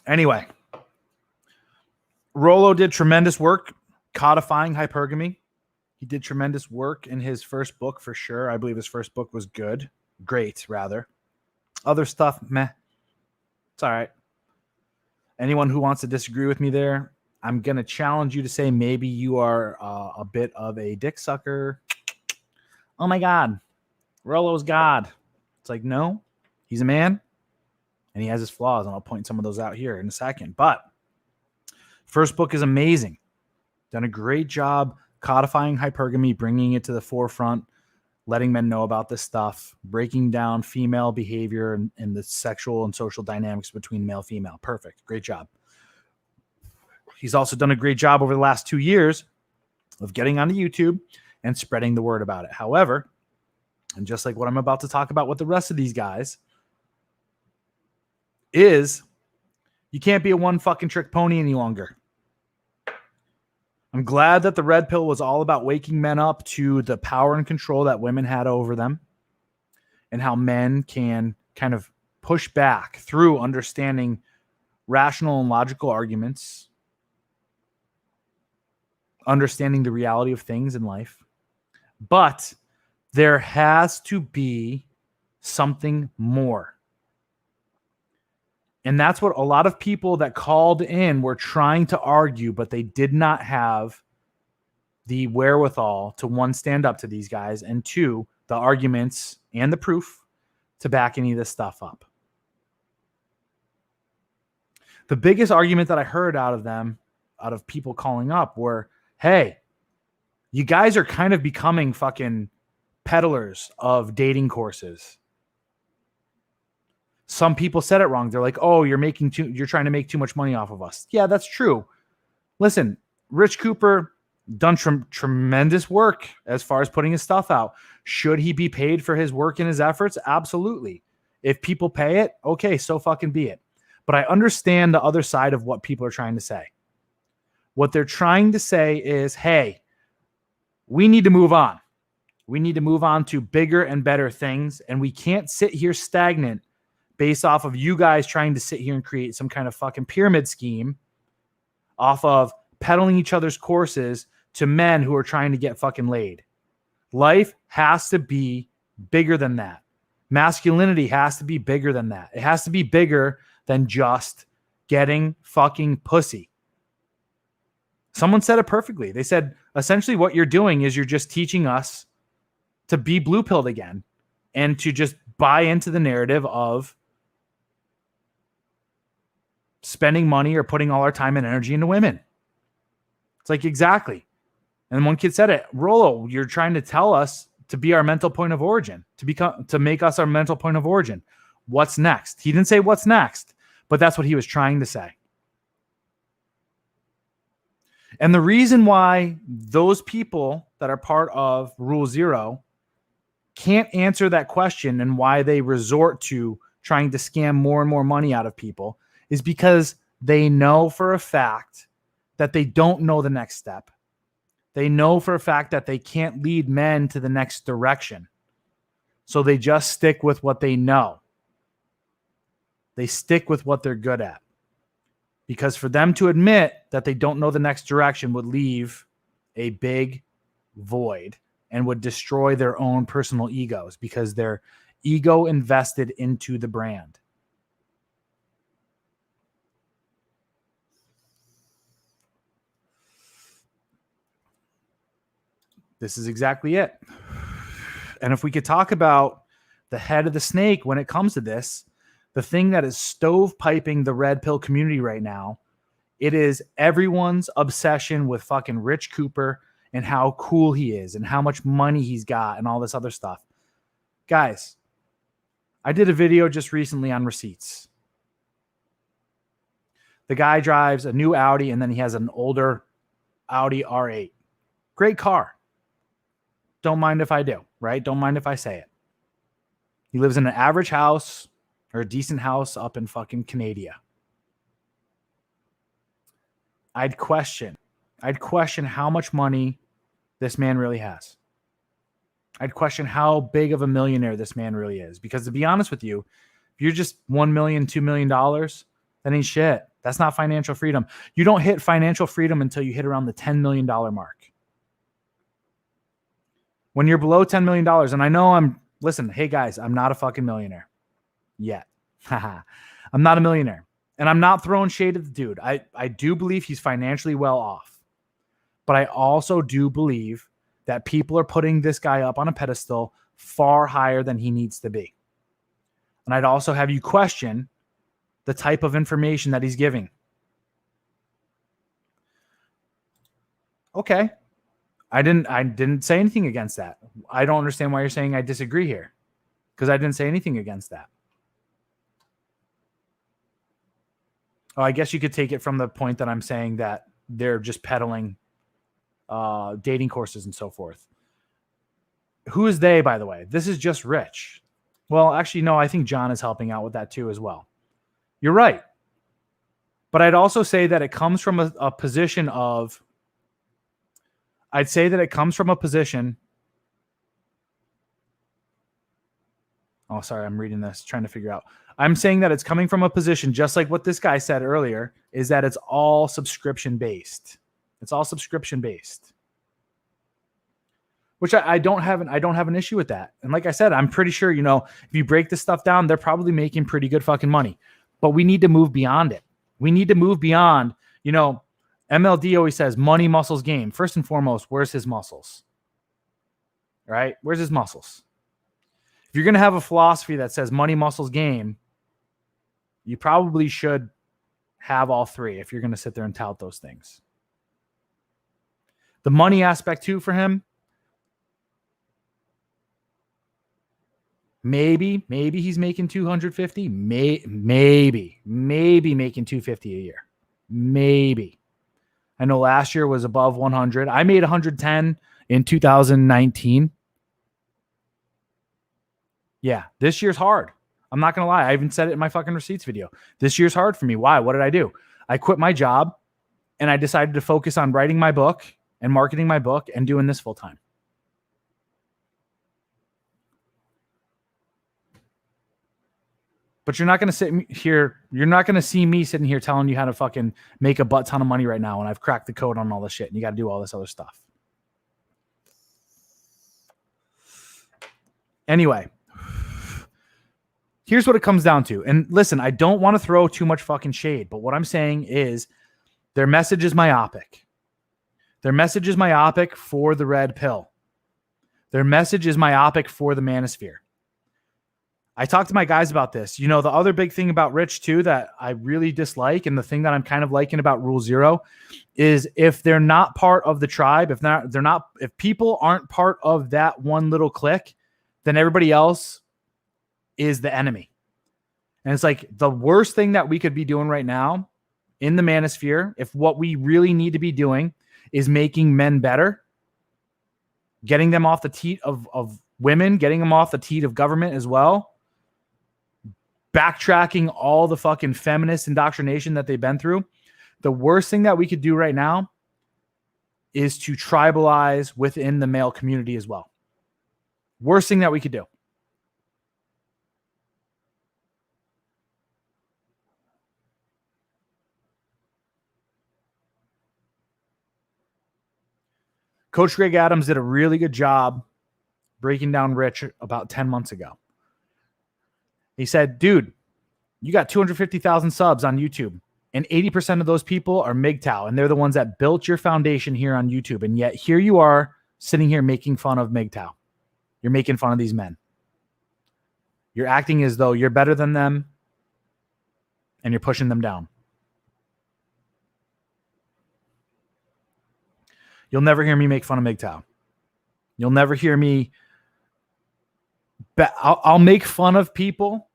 Anyway, Rollo did tremendous work codifying hypergamy. He did tremendous work in his first book for sure. I believe his first book was good. Great, rather. Other stuff, meh. It's all right. Anyone who wants to disagree with me there, I'm going to challenge you to say maybe you are a bit of a dick sucker. Oh my God, Rollo's God. It's like, no, he's a man and he has his flaws, and I'll point some of those out here in a second. But first book is amazing. Done a great job codifying hypergamy, bringing it to the forefront, letting men know about this stuff, breaking down female behavior and the sexual and social dynamics between male and female. Perfect. Great job. He's also done a great job over the last 2 years of getting onto YouTube and spreading the word about it. However, and just like what I'm about to talk about with the rest of these guys, is you can't be a one fucking trick pony any longer. I'm glad that the red pill was all about waking men up to the power and control that women had over them, and how men can kind of push back through understanding rational and logical arguments, understanding the reality of things in life. But there has to be something more. And that's what a lot of people that called in were trying to argue, but they did not have the wherewithal to, one, stand up to these guys, and two, the arguments and the proof to back any of this stuff up. The biggest argument that I heard out of people calling up were, hey, you guys are kind of becoming fucking peddlers of dating courses. Some people said it wrong. They're like, oh, you're trying to make too much money off of us. Yeah, that's true. Listen, Rich Cooper done tremendous work as far as putting his stuff out. Should he be paid for his work and his efforts? Absolutely. If people pay it, okay, so fucking be it. But I understand the other side of what people are trying to say. What they're trying to say is, hey, we need to move on. We need to move on to bigger and better things. And we can't sit here stagnant based off of you guys trying to sit here and create some kind of fucking pyramid scheme off of peddling each other's courses to men who are trying to get fucking laid. Life has to be bigger than that. Masculinity has to be bigger than that. It has to be bigger than just getting fucking pussy. Someone said it perfectly. They said, essentially what you're doing is you're just teaching us to be blue-pilled again and to just buy into the narrative of spending money or putting all our time and energy into women. It's like, exactly. And one kid said it, Rollo, you're trying to tell us to be our mental point of origin, to make us our mental point of origin. What's next? He didn't say what's next, but that's what he was trying to say. And the reason why those people that are part of Rule Zero can't answer that question and why they resort to trying to scam more and more money out of people is because they know for a fact that they don't know the next step. They know for a fact that they can't lead men to the next direction. So they just stick with what they know. They stick with what they're good at. Because for them to admit that they don't know the next direction would leave a big void and would destroy their own personal egos, because they're ego invested into the brand. This is exactly it. And if we could talk about the head of the snake when it comes to this, the thing that is stovepiping the red pill community right now, it is everyone's obsession with fucking Rich Cooper and how cool he is and how much money he's got and all this other stuff. Guys, I did a video just recently on receipts. The guy drives a new Audi and then he has an older Audi R8. Great car. Don't mind if I do, right? Don't mind if I say it. He lives in an average house or a decent house up in fucking Canada. I'd question how much money this man really has. I'd question how big of a millionaire this man really is. Because to be honest with you, if you're just $1 million, $2 million, that ain't shit. That's not financial freedom. You don't hit financial freedom until you hit around the $10 million mark. When you're below $10 million, and I know listen, hey guys, I'm not a fucking millionaire yet. I'm not a millionaire. And I'm not throwing shade at the dude. I do believe he's financially well off. But I also do believe that people are putting this guy up on a pedestal far higher than he needs to be. And I'd also have you question the type of information that he's giving. Okay. I didn't say anything against that. I don't understand why you're saying I disagree here, because I didn't say anything against that. Oh, I guess you could take it from the point that I'm saying that they're just peddling dating courses and so forth. Who is they, by the way? This is just Rich. Well, actually, no, I think John is helping out with that too as well. You're right. But I'd also say that it comes from a position of, I'd say that it comes from a position. Oh, sorry, I'm reading this, trying to figure out. I'm saying that it's coming from a position, just like what this guy said earlier, is that it's all subscription based. It's all subscription based, which I don't have an issue with that. And like I said, I'm pretty sure, if you break this stuff down, they're probably making pretty good fucking money. But we need to move beyond it. We need to move beyond, MLD always says money, muscles, game. First and foremost, where's his muscles? Right? Where's his muscles? If you're going to have a philosophy that says money, muscles, game, you probably should have all three if you're going to sit there and tout those things. The money aspect too for him, maybe he's making 250, maybe making 250 a year. Maybe. I know last year was above 100. I made 110 in 2019. Yeah, this year's hard. I'm not going to lie. I even said it in my fucking receipts video. This year's hard for me. Why? What did I do? I quit my job and I decided to focus on writing my book and marketing my book and doing this full time. But you're not going to sit here. You're not going to see me sitting here telling you how to fucking make a butt ton of money right now. And I've cracked the code on all this shit. And you got to do all this other stuff. Anyway, here's what it comes down to. And listen, I don't want to throw too much fucking shade. But what I'm saying is their message is myopic. Their message is myopic for the red pill. Their message is myopic for the manosphere. I talked to my guys about this. The other big thing about Rich too that I really dislike, and the thing that I'm kind of liking about Rule Zero, is if they're not part of the tribe, if people aren't part of that one little clique, then everybody else is the enemy. And it's like the worst thing that we could be doing right now in the manosphere, if what we really need to be doing is making men better, getting them off the teat of women, getting them off the teat of government as well, backtracking all the fucking feminist indoctrination that they've been through. The worst thing that we could do right now is to tribalize within the male community as well. Worst thing that we could do. Coach Greg Adams did a really good job breaking down Rich about 10 months ago. He said, dude, you got 250,000 subs on YouTube, and 80% of those people are MGTOW, and they're the ones that built your foundation here on YouTube. And yet here you are sitting here making fun of MGTOW. You're making fun of these men. You're acting as though you're better than them, and you're pushing them down. You'll never hear me make fun of MGTOW. You'll never hear me. I'll make fun of people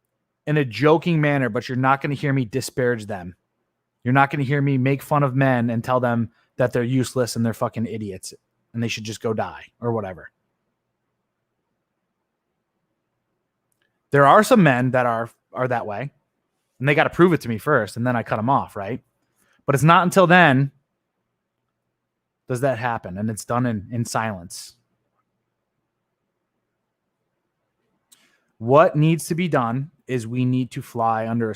in a joking manner, but you're not going to hear me disparage them. You're not going to hear me make fun of men and tell them that they're useless and they're fucking idiots and they should just go die or whatever. There are some men that are that way, and they got to prove it to me first, and then I cut them off, right? But it's not until then does that happen, and it's done in silence. What needs to be done is we need to fly under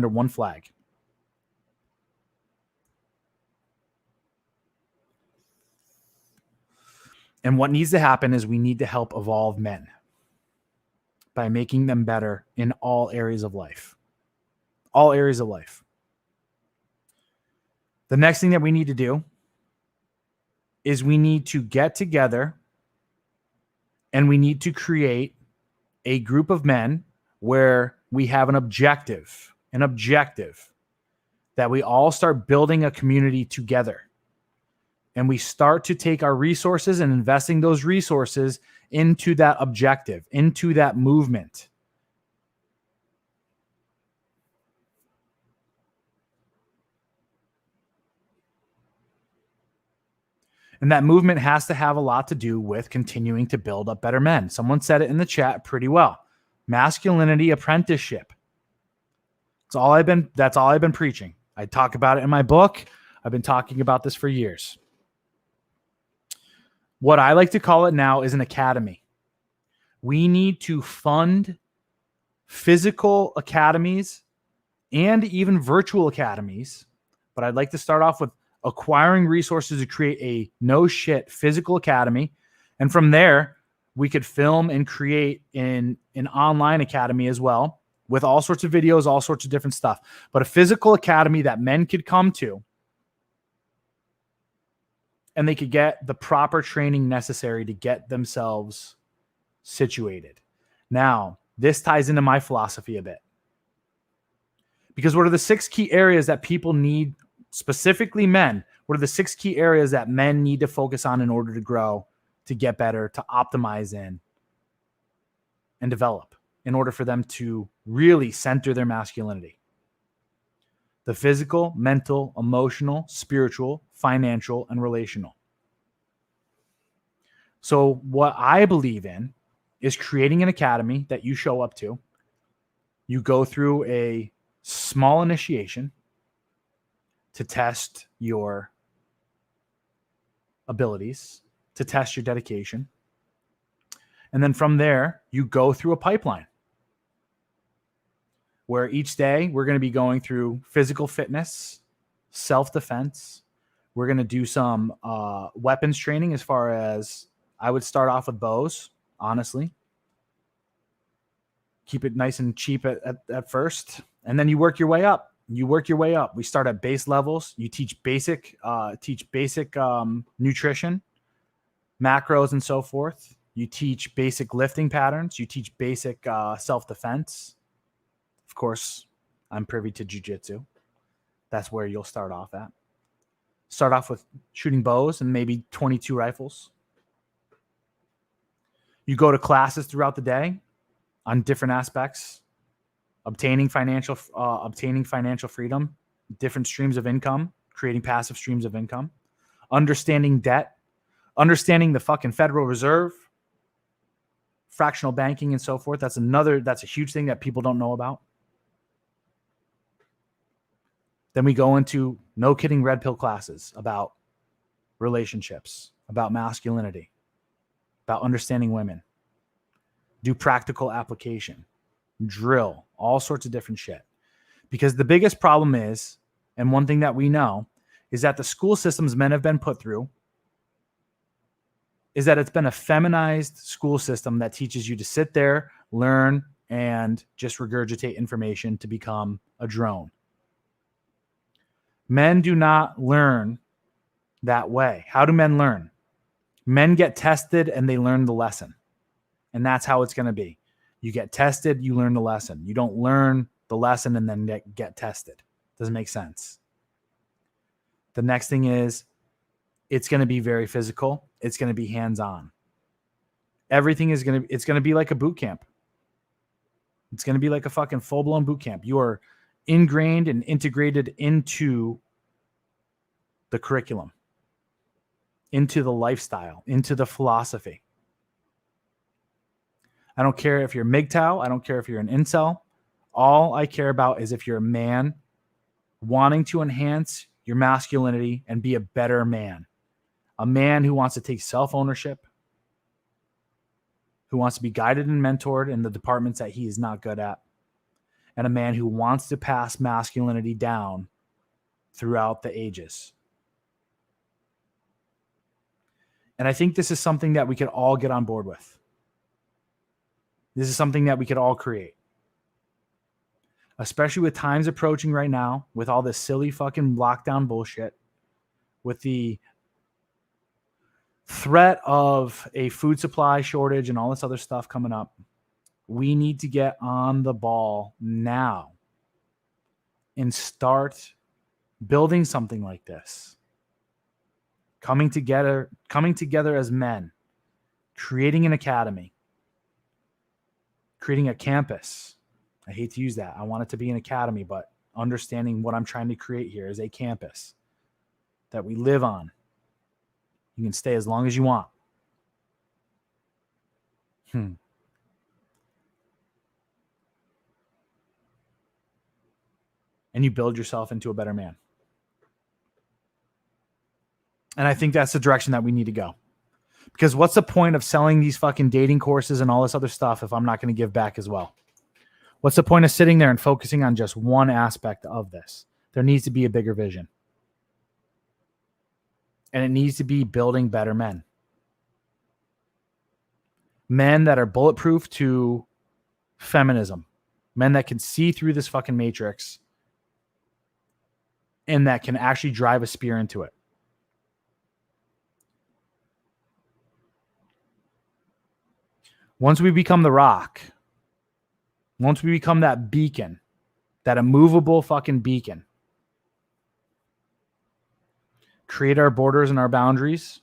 one flag. And what needs to happen is we need to help evolve men by making them better in all areas of life. All areas of life. The next thing that we need to do is we need to get together and we need to create a group of men where we have an objective that we all start building a community together. And we start to take our resources and investing those resources into that objective, into that movement. And that movement has to have a lot to do with continuing to build up better men. Someone said it in the chat pretty well. Masculinity apprenticeship. That's all I've been preaching. I talk about it in my book. I've been talking about this for years. What I like to call it now is an academy. We need to fund physical academies and even virtual academies. But I'd like to start off with acquiring resources to create a no shit physical academy. And from there, we could film and create an online academy as well with all sorts of videos, all sorts of different stuff. But a physical academy that men could come to and they could get the proper training necessary to get themselves situated. Now, this ties into my philosophy a bit. Because what are the 6 key areas that people need, specifically men? What are the 6 key areas that men need to focus on in order to grow, to get better, to optimize in, and develop in order for them to really center their masculinity? The physical, mental, emotional, spiritual, financial, and relational. So what I believe in is creating an academy that you show up to. You go through a small initiation to test your abilities, to test your dedication. And then from there, you go through a pipeline where each day we're going to be going through physical fitness, self-defense. We're going to do some weapons training, as far as I would start off with bows, honestly. Keep it nice and cheap at first. And then you work your way up. We start at base levels. You teach basic nutrition, macros, and so forth. You teach basic lifting patterns. You teach basic self-defense. Of course, I'm privy to jiu-jitsu. That's where you'll start off at. Start off with shooting bows and maybe 22 rifles. You go to classes throughout the day on different aspects. Obtaining financial freedom, different streams of income, creating passive streams of income, understanding debt, understanding the fucking Federal Reserve, fractional banking, and so forth. That's a huge thing that people don't know about. Then we go into no kidding red pill classes about relationships, about masculinity, about understanding women, do practical application, drill, all sorts of different shit. Because the biggest problem is, and one thing that we know, is that the school systems men have been put through is that it's been a feminized school system that teaches you to sit there, learn, and just regurgitate information to become a drone. Men do not learn that way. How do men learn? Men get tested and they learn the lesson. And that's how it's going to be. You get tested, you learn the lesson. You don't learn the lesson and then get tested. Doesn't make sense. The next thing is, it's going to be very physical. It's going to be hands-on. Everything is it's going to be like a boot camp. It's going to be like a fucking full-blown boot camp. You are ingrained and integrated into the curriculum, into the lifestyle, into the philosophy. I don't care if you're MGTOW. I don't care if you're an incel. All I care about is if you're a man wanting to enhance your masculinity and be a better man. A man who wants to take self-ownership, who wants to be guided and mentored in the departments that he is not good at, and a man who wants to pass masculinity down throughout the ages. And I think this is something that we could all get on board with. This is something that we could all create. Especially with times approaching right now, with all this silly fucking lockdown bullshit, with the threat of a food supply shortage and all this other stuff coming up. We need to get on the ball now and start building something like this. Coming together as men, creating an academy, creating a campus. I hate to use that. I want it to be an academy, but understanding what I'm trying to create here is a campus that we live on. You can stay as long as you want. And you build yourself into a better man. And I think that's the direction that we need to go. Because what's the point of selling these fucking dating courses and all this other stuff if I'm not going to give back as well? What's the point of sitting there and focusing on just one aspect of this? There needs to be a bigger vision. And it needs to be building better men. Men that are bulletproof to feminism. Men that can see through this fucking matrix and that can actually drive a spear into it. Once we become the rock, once we become that beacon, that immovable fucking beacon, create our borders and our boundaries,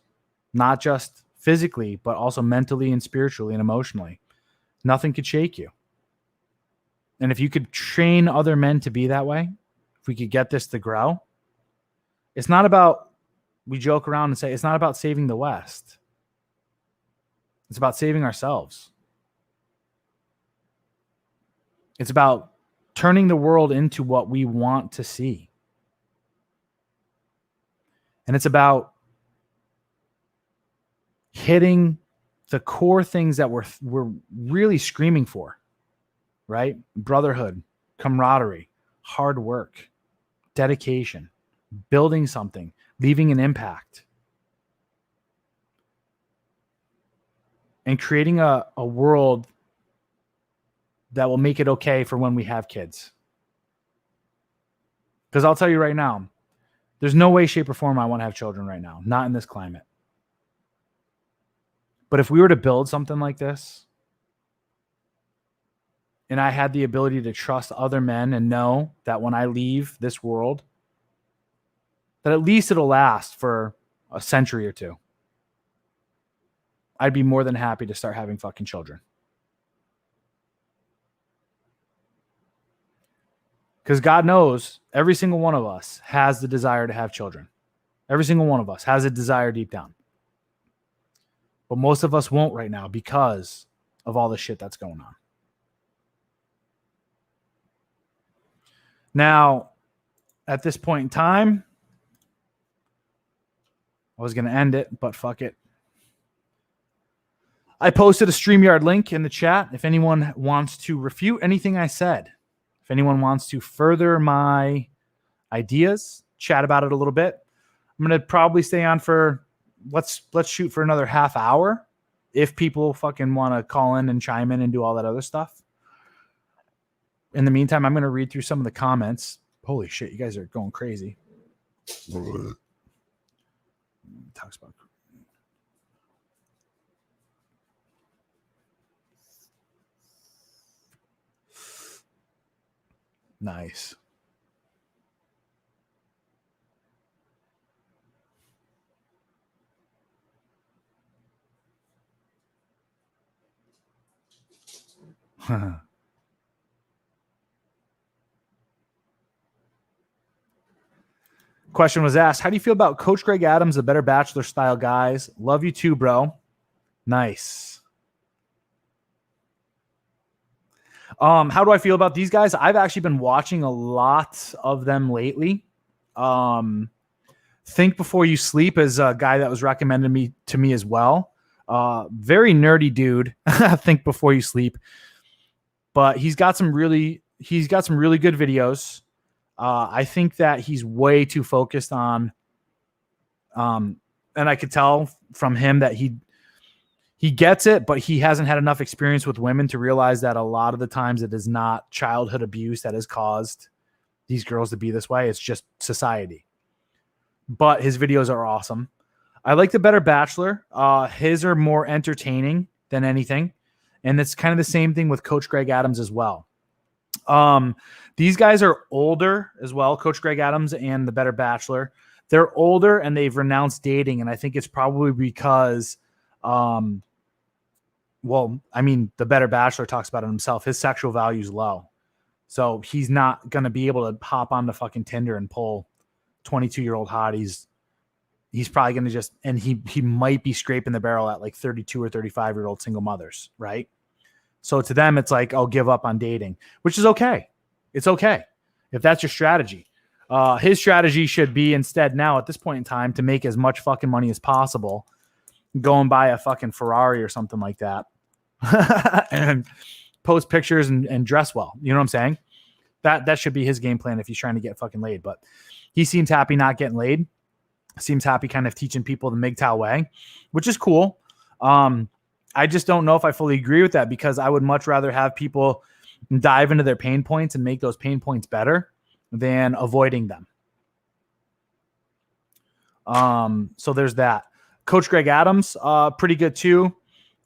not just physically, but also mentally and spiritually and emotionally, nothing could shake you. And if you could train other men to be that way, if we could get this to grow, it's not about, we joke around and say, it's not about saving the West. It's about saving ourselves. It's about turning the world into what we want to see. And it's about hitting the core things that we're really screaming for, right? Brotherhood, camaraderie, hard work, dedication, building something, leaving an impact. And creating a world that will make it okay for when we have kids. Because I'll tell you right now, there's no way, shape, or form I want to have children right now. Not in this climate. But if we were to build something like this, and I had the ability to trust other men and know that when I leave this world, that at least it'll last for a century or two, I'd be more than happy to start having fucking children. Because God knows every single one of us has the desire to have children. Every single one of us has a desire deep down. But most of us won't right now because of all the shit that's going on. Now, at this point in time, I was going to end it, but fuck it. I posted a StreamYard link in the chat if anyone wants to refute anything I said. If anyone wants to further my ideas, chat about it a little bit. I'm going to probably stay on for let's shoot for another half hour if people fucking want to call in and chime in and do all that other stuff. In the meantime, I'm going to read through some of the comments. Holy shit, you guys are going crazy. Talks about nice. Question was asked, how do you feel about Coach Greg Adams, the Better Bachelor style guys? Love you too, bro. Nice. How do I feel about these guys? I've actually been watching a lot of them lately. Think Before You Sleep is a guy that was recommended to me as well. Very nerdy dude. Think Before You Sleep. But he's got some really good videos. I think that he's way too focused on, and I could tell from him that he gets it, but he hasn't had enough experience with women to realize that a lot of the times it is not childhood abuse that has caused these girls to be this way. It's just society. But his videos are awesome. I like the Better Bachelor. His are more entertaining than anything. And it's kind of the same thing with Coach Greg Adams as well. These guys are older as well, Coach Greg Adams and the Better Bachelor. They're older and they've renounced dating. And I think it's probably because, the Better Bachelor talks about it himself. His sexual value is low. So he's not going to be able to hop onto fucking Tinder and pull 22-year-old hotties. He's probably going to just, and he might be scraping the barrel at like 32 or 35-year-old single mothers, right? So to them, it's like, I'll give up on dating, which is okay. It's okay if that's your strategy. His strategy should be instead now at this point in time to make as much fucking money as possible, go and buy a fucking Ferrari or something like that and post pictures and dress well. You know what I'm saying? That should be his game plan if he's trying to get fucking laid. But he seems happy not getting laid. Seems happy kind of teaching people the MGTOW way, which is cool. I just don't know if I fully agree with that because I would much rather have people dive into their pain points and make those pain points better than avoiding them. So there's that. Coach Greg Adams, pretty good too.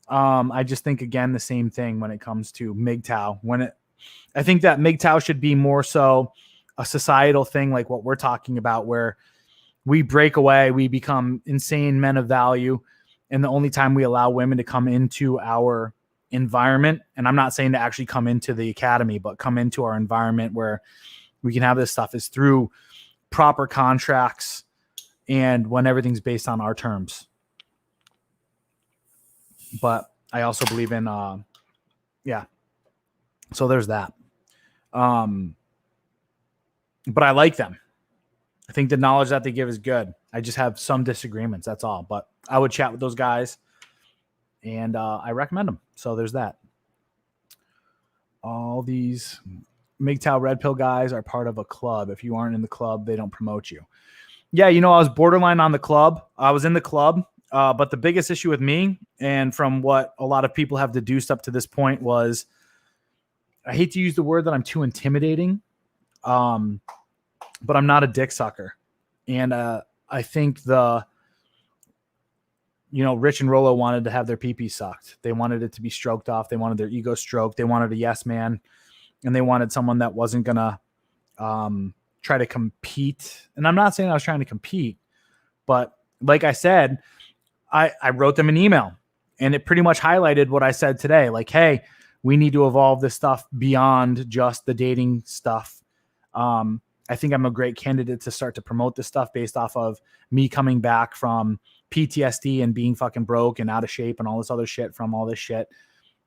I just think, again, the same thing when it comes to MGTOW. I think that MGTOW should be more so a societal thing like what we're talking about, where we break away, we become insane men of value, and the only time we allow women to come into our environment, and I'm not saying to actually come into the academy, but come into our environment where we can have this stuff, is through proper contracts and when everything's based on our terms. But I also believe in, so there's that. But I like them. I think the knowledge that they give is good. I just have some disagreements. That's all. But I would chat with those guys, and I recommend them. So there's that. All these MGTOW Red Pill guys are part of a club. If you aren't in the club, they don't promote you. Yeah, I was borderline on the club. I was in the club. But the biggest issue with me, and from what a lot of people have deduced up to this point, was, I hate to use the word that I'm too intimidating, but I'm not a dick sucker. And I think Rich and Rollo wanted to have their pee-pee sucked. They wanted it to be stroked off. They wanted their ego stroked. They wanted a yes man, and they wanted someone that wasn't going to try to compete. And I'm not saying I was trying to compete, but like I said, I wrote them an email, and it pretty much highlighted what I said today. Like, hey, we need to evolve this stuff beyond just the dating stuff. I think I'm a great candidate to start to promote this stuff based off of me coming back from PTSD and being fucking broke and out of shape and all this other shit from all this shit,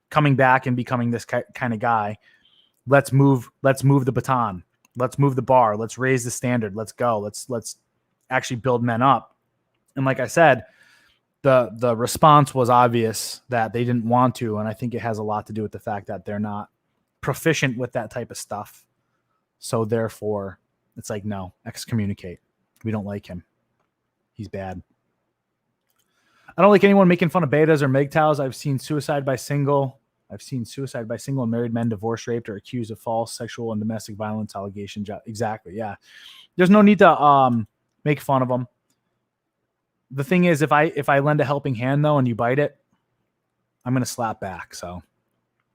coming back and becoming this kind of guy. Let's move the baton. Let's move the bar. Let's raise the standard. Let's go. Let's actually build men up. And like I said, the response was obvious that they didn't want to. And I think it has a lot to do with the fact that they're not proficient with that type of stuff. So therefore it's like, no, excommunicate. We don't like him. He's bad. I don't like anyone making fun of betas or MGTOWs. I've seen suicide by single and married men divorced, raped, or accused of false sexual and domestic violence allegations. Exactly. Yeah. There's no need to make fun of them. The thing is, if I lend a helping hand though and you bite it, I'm going to slap back. So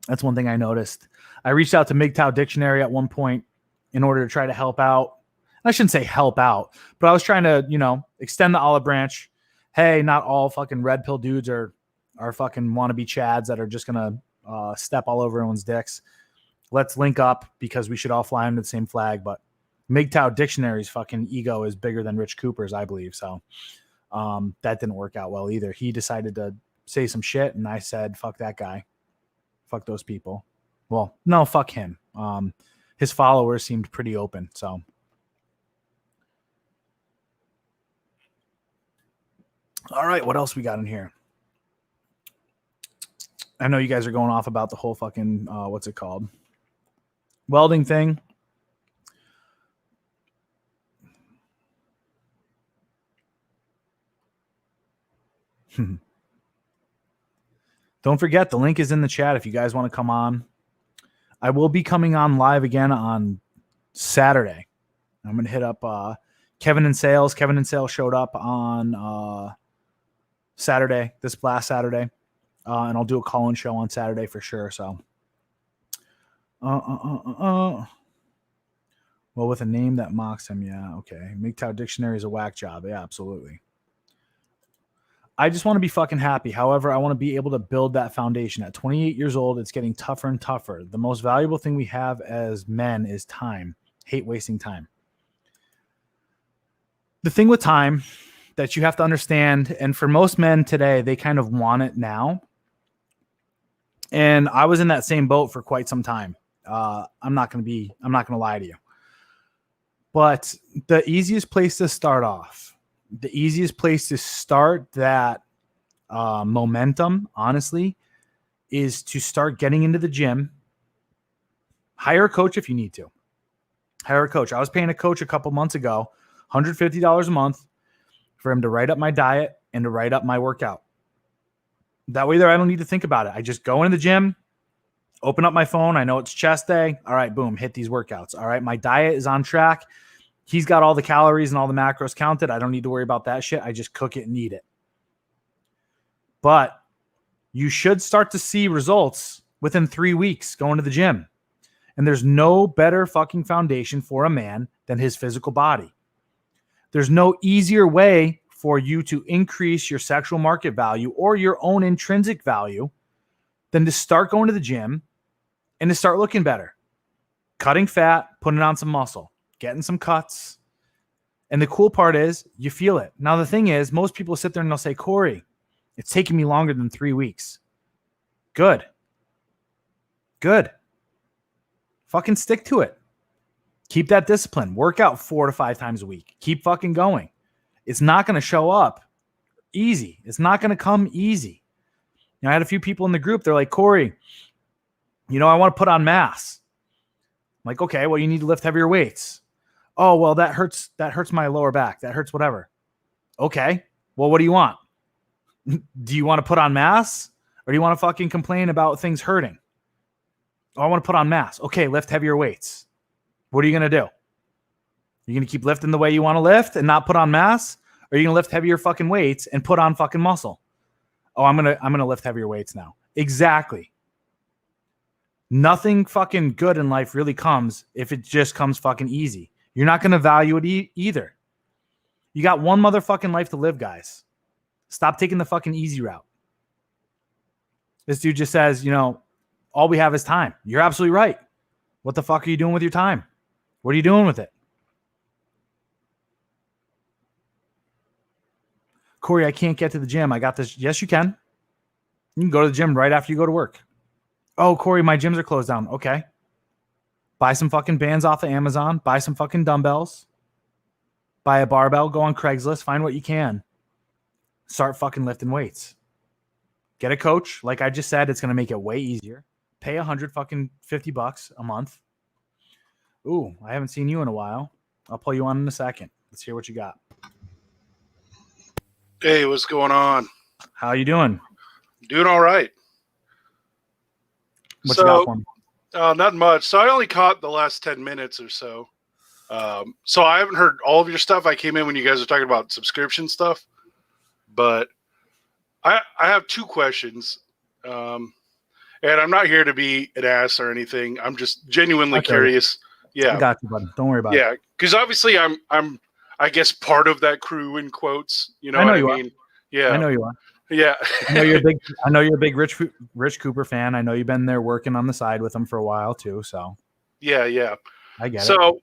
that's one thing I noticed. I reached out to MGTOW Dictionary at one point in order to try to help out. I shouldn't say help out, but I was trying to, extend the olive branch. Hey, not all fucking red pill dudes are fucking wannabe chads that are just going to step all over everyone's dicks. Let's link up because we should all fly under the same flag. But MGTOW Dictionary's fucking ego is bigger than Rich Cooper's, I believe. So that didn't work out well either. He decided to say some shit, and I said, fuck that guy. Fuck those people. Well, no, fuck him. His followers seemed pretty open, so. All right, what else we got in here? I know you guys are going off about the whole fucking, what's it called? Welding thing. Don't forget, the link is in the chat if you guys want to come on. I will be coming on live again on Saturday. I'm going to hit up Kevin in Sales. Kevin in Sales showed up on Saturday, this last Saturday. And I'll do a call-in show on Saturday for sure. So, well, with a name that mocks him, yeah, okay. MGTOW Dictionary is a whack job. Yeah, absolutely. I just want to be fucking happy. However, I want to be able to build that foundation. At 28 years old, it's getting tougher and tougher. The most valuable thing we have as men is time. Hate wasting time. The thing with time that you have to understand, and for most men today, they kind of want it now. And I was in that same boat for quite some time. I'm not going to lie to you. But the easiest place to start off, the easiest place to start that momentum, honestly, is to start getting into the gym. Hire a coach if you need to. Hire a coach. I was paying a coach a couple months ago, $150 a month for him to write up my diet and to write up my workout. That way there, I don't need to think about it. I just go into the gym, open up my phone. I know it's chest day. All right, boom, hit these workouts. All right, my diet is on track. He's got all the calories and all the macros counted. I don't need to worry about that shit. I just cook it and eat it. But you should start to see results within 3 weeks going to the gym. And there's no better fucking foundation for a man than his physical body. There's no easier way for you to increase your sexual market value or your own intrinsic value than to start going to the gym and to start looking better. Cutting fat, putting on some muscle, getting some cuts. And the cool part is you feel it. Now, the thing is, most people sit there and they'll say, Corey, it's taking me longer than 3 weeks. Good. Fucking stick to it. Keep that discipline. Work out 4 to 5 times a week. Keep fucking going. It's not going to show up easy. It's not going to come easy. I had a few people in the group. They're like, Corey, I want to put on mass. I'm like, okay, well, you need to lift heavier weights. Oh, well, that hurts my lower back. That hurts whatever. Okay. Well, what do you want? Do you want to put on mass or do you want to fucking complain about things hurting? Oh, I want to put on mass. Okay, lift heavier weights. What are you going to do? You're going to keep lifting the way you want to lift and not put on mass? Or are you going to lift heavier fucking weights and put on fucking muscle? Oh, I'm going to lift heavier weights now. Exactly. Nothing fucking good in life really comes if it just comes fucking easy. You're not going to value it either. You got one motherfucking life to live, guys. Stop taking the fucking easy route. This dude just says, all we have is time. You're absolutely right. What the fuck are you doing with your time? What are you doing with it? Corey, I can't get to the gym. I got this. Yes, you can. You can go to the gym right after you go to work. Oh, Corey, my gyms are closed down. Okay. Buy some fucking bands off of Amazon. Buy some fucking dumbbells. Buy a barbell. Go on Craigslist. Find what you can. Start fucking lifting weights. Get a coach. Like I just said, it's going to make it way easier. Pay $150 a month. Ooh, I haven't seen you in a while. I'll pull you on in a second. Let's hear what you got. Hey, what's going on? How you doing? Doing all right. What you got for me? Not much. So I only caught the last 10 minutes or so. So I haven't heard all of your stuff. I came in when you guys were talking about subscription stuff. But I have two questions. And I'm not here to be an ass or anything. I'm just genuinely curious. Yeah. I got you, buddy. Don't worry about it. Yeah. Because obviously I'm, I guess, part of that crew in quotes. You know what I mean? Yeah. I know you are. Yeah. I know you're a big Rich Cooper fan. I know you've been there working on the side with him for a while too. So yeah. I get it. So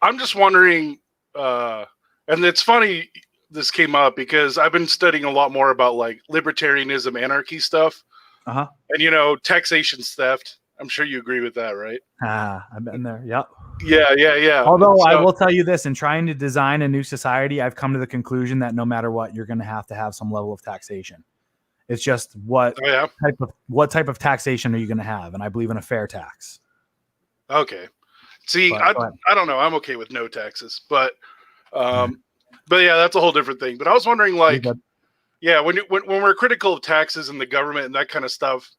I'm just wondering, and it's funny this came up because I've been studying a lot more about like libertarianism, anarchy stuff. Uh-huh. And taxation's theft. I'm sure you agree with that, right? I've been there. Yep. Yeah. Although I will tell you this, in trying to design a new society, I've come to the conclusion that no matter what, you're going to have some level of taxation. It's just what type of taxation are you going to have? And I believe in a fair tax. Okay. See, I don't know. I'm okay with no taxes, but yeah, that's a whole different thing. But I was wondering, like, yeah, when we're critical of taxes and the government and that kind of stuff,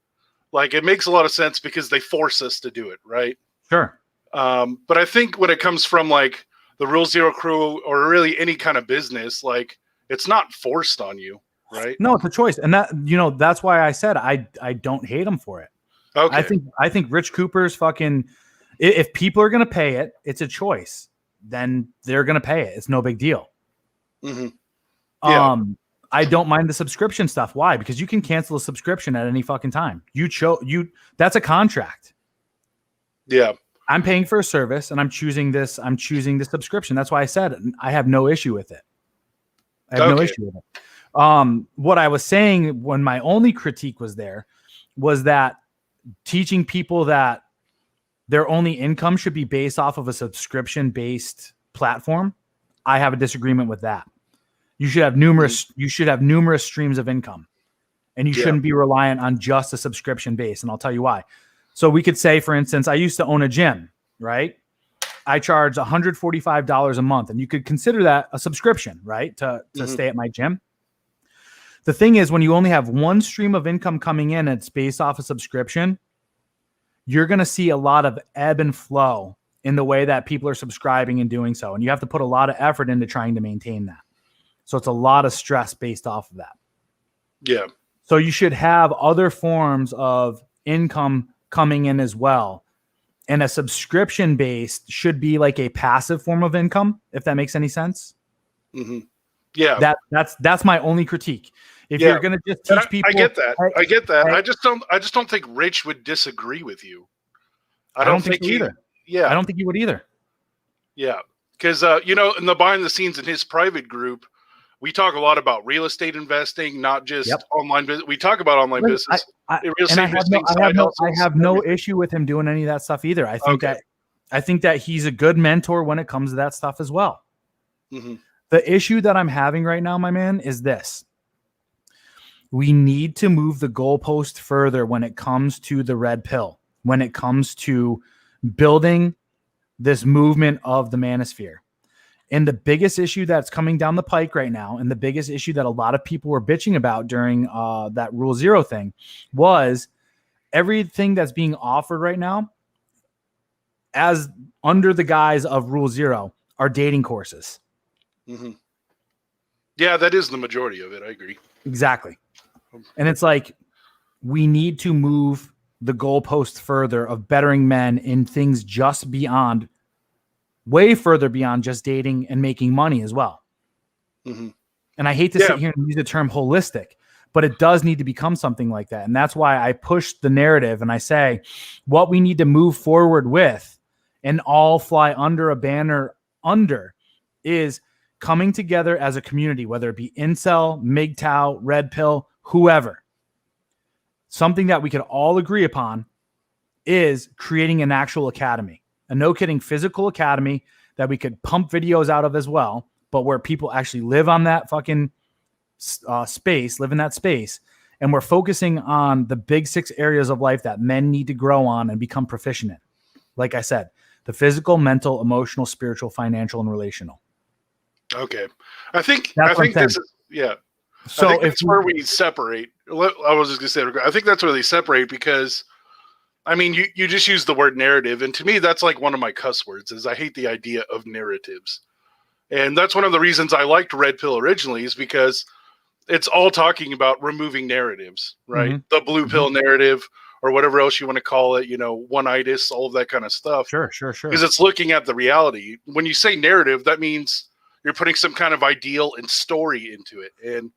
like, it makes a lot of sense because they force us to do it, right? Sure. But I think when it comes from like the Rule Zero crew or really any kind of business, like, it's not forced on you, right? No, it's a choice, and that's why I said I don't hate him for it. Okay. I think Rich Cooper's fucking. If people are going to pay it, it's a choice. Then they're going to pay it. It's no big deal. Mm-hmm. Yeah. I don't mind the subscription stuff. Why? Because you can cancel a subscription at any fucking time. That's a contract. Yeah. I'm paying for a service and I'm choosing this. I'm choosing the subscription. That's why I said I have no issue with it. No issue with it. What I was saying when my only critique was that teaching people that their only income should be based off of a subscription-based platform. I have a disagreement with that. You should have numerous streams of income, and you shouldn't be reliant on just a subscription base. And I'll tell you why. So we could say, for instance, I used to own a gym, right? I charge $145 a month, and you could consider that a subscription, right? To stay at my gym. The thing is, when you only have one stream of income coming in, and it's based off a subscription, you're going to see a lot of ebb and flow in the way that people are subscribing and doing so. And you have to put a lot of effort into trying to maintain that. So it's a lot of stress based off of that. Yeah. So you should have other forms of income coming in as well. And a subscription based should be like a passive form of income, if that makes any sense. Mm-hmm. Yeah. That's my only critique. If you're going to just teach people, I get that. I just don't think Rich would disagree with you. I don't think so either. Yeah. I don't think he would either. Yeah. Because, in the behind the scenes in his private group, we talk a lot about real estate investing, not just online business. We talk about online business. I have no issue with him doing any of that stuff either. I think that he's a good mentor when it comes to that stuff as well. Mm-hmm. The issue that I'm having right now, my man, is this. We need to move the goalpost further when it comes to the red pill, when it comes to building this movement of the manosphere. And the biggest issue that's coming down the pike right now, and the biggest issue that a lot of people were bitching about during that Rule Zero thing, was everything that's being offered right now as under the guise of Rule Zero are dating courses. Mm-hmm. Yeah, that is the majority of it. I agree. Exactly. And it's like, we need to move the goalpost further of bettering men in things just beyond, way further beyond just dating and making money as well. Mm-hmm. And I hate to sit here and use the term holistic, but it does need to become something like that. And that's why I push the narrative and I say what we need to move forward with and all fly under a banner is coming together as a community, whether it be incel, MGTOW, red pill, whoever. Something that we could all agree upon is creating an actual academy, a no kidding physical academy that we could pump videos out of as well, but where people actually live on that fucking space, live in that space. And we're focusing on the big 6 areas of life that men need to grow on and become proficient in. Like I said, the physical, mental, emotional, spiritual, financial, and relational. Okay. I think this is, So I think that's where we separate. I was just going to say, I think that's where they separate because, I mean, you just use the word narrative. And to me, that's like one of my cuss words is I hate the idea of narratives. And that's one of the reasons I liked Red Pill originally is because it's all talking about removing narratives, right? Mm-hmm. The blue pill narrative or whatever else you want to call it, one-itis, all of that kind of stuff. Sure. Because it's looking at the reality. When you say narrative, that means you're putting some kind of ideal and story into it. And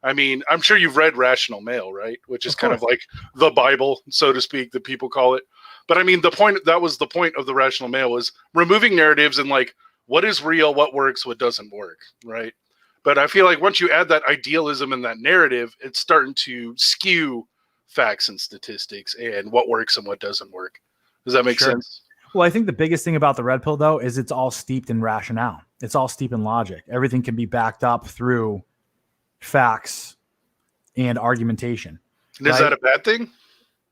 I mean, I'm sure you've read Rational Male, right? Which is kind of like the Bible, so to speak, that people call it. But I mean, that was the point of the Rational Male was removing narratives and like, what is real, what works, what doesn't work, right? But I feel like once you add that idealism and that narrative, it's starting to skew facts and statistics and what works and what doesn't work. Does that make sense? Well, I think the biggest thing about the Red Pill, though, is it's all steeped in rationale. It's all steeped in logic. Everything can be backed up through facts and argumentation. And is that a bad thing?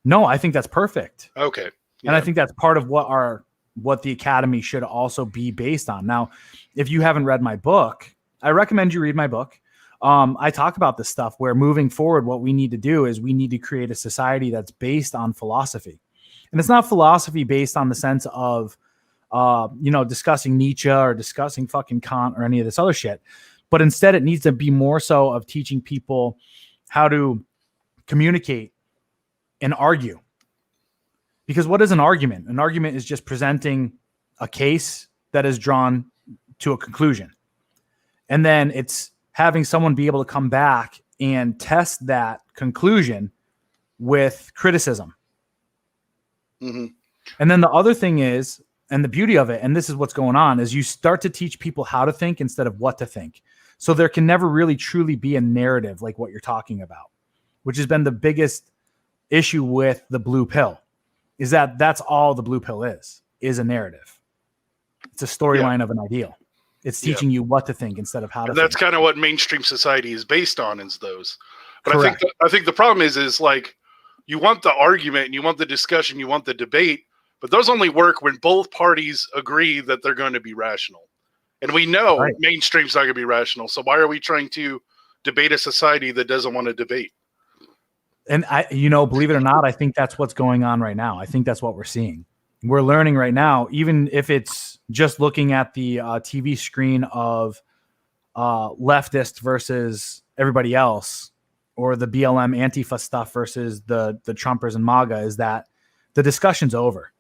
No, I think that's perfect. Okay. Yeah. And I think that's part of what the Academy should also be based on. Now, if you haven't read my book, I recommend you read my book. I talk about this stuff where moving forward, what we need to do is we need to create a society that's based on philosophy. And it's not philosophy based on the sense of, discussing Nietzsche or discussing fucking Kant or any of this other shit. But instead, it needs to be more so of teaching people how to communicate and argue. Because what is an argument? An argument is just presenting a case that is drawn to a conclusion. And then it's having someone be able to come back and test that conclusion with criticism. Mm-hmm. And then the other thing is, and the beauty of it, and this is what's going on, is you start to teach people how to think instead of what to think. So there can never really truly be a narrative like what you're talking about, which has been the biggest issue with the blue pill, is that that's all the blue pill is a narrative. It's a storyline of an ideal. It's teaching you what to think instead of how to think. That's kind of what mainstream society is based on, is those. But I think the problem is like you want the argument and you want the discussion, you want the debate, but those only work when both parties agree that they're going to be rational. And we know mainstream's not going to be rational. So why are we trying to debate a society that doesn't want to debate? And believe it or not, I think that's what's going on right now. I think that's what we're seeing. We're learning right now, even if it's just looking at the TV screen of leftist versus everybody else, or the BLM Antifa stuff versus the Trumpers and MAGA, is that the discussion's over.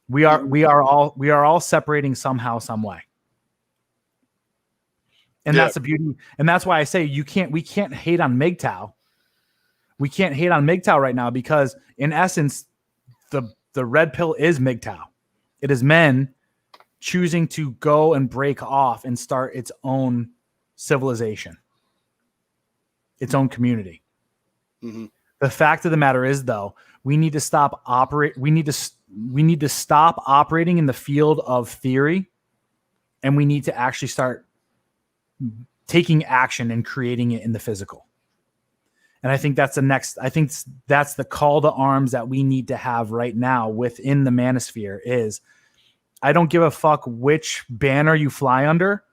We are all separating somehow, some way. And that's the beauty. And that's why I say we can't hate on MGTOW. We can't hate on MGTOW right now because in essence, the red pill is MGTOW. It is men choosing to go and break off and start its own civilization, its own community. Mm-hmm. The fact of the matter is, though, we need to stop operating in the field of theory, and we need to actually start taking action and creating it in the physical. And I think that's that's the call to arms that we need to have right now within the manosphere is, I don't give a fuck which banner you fly under.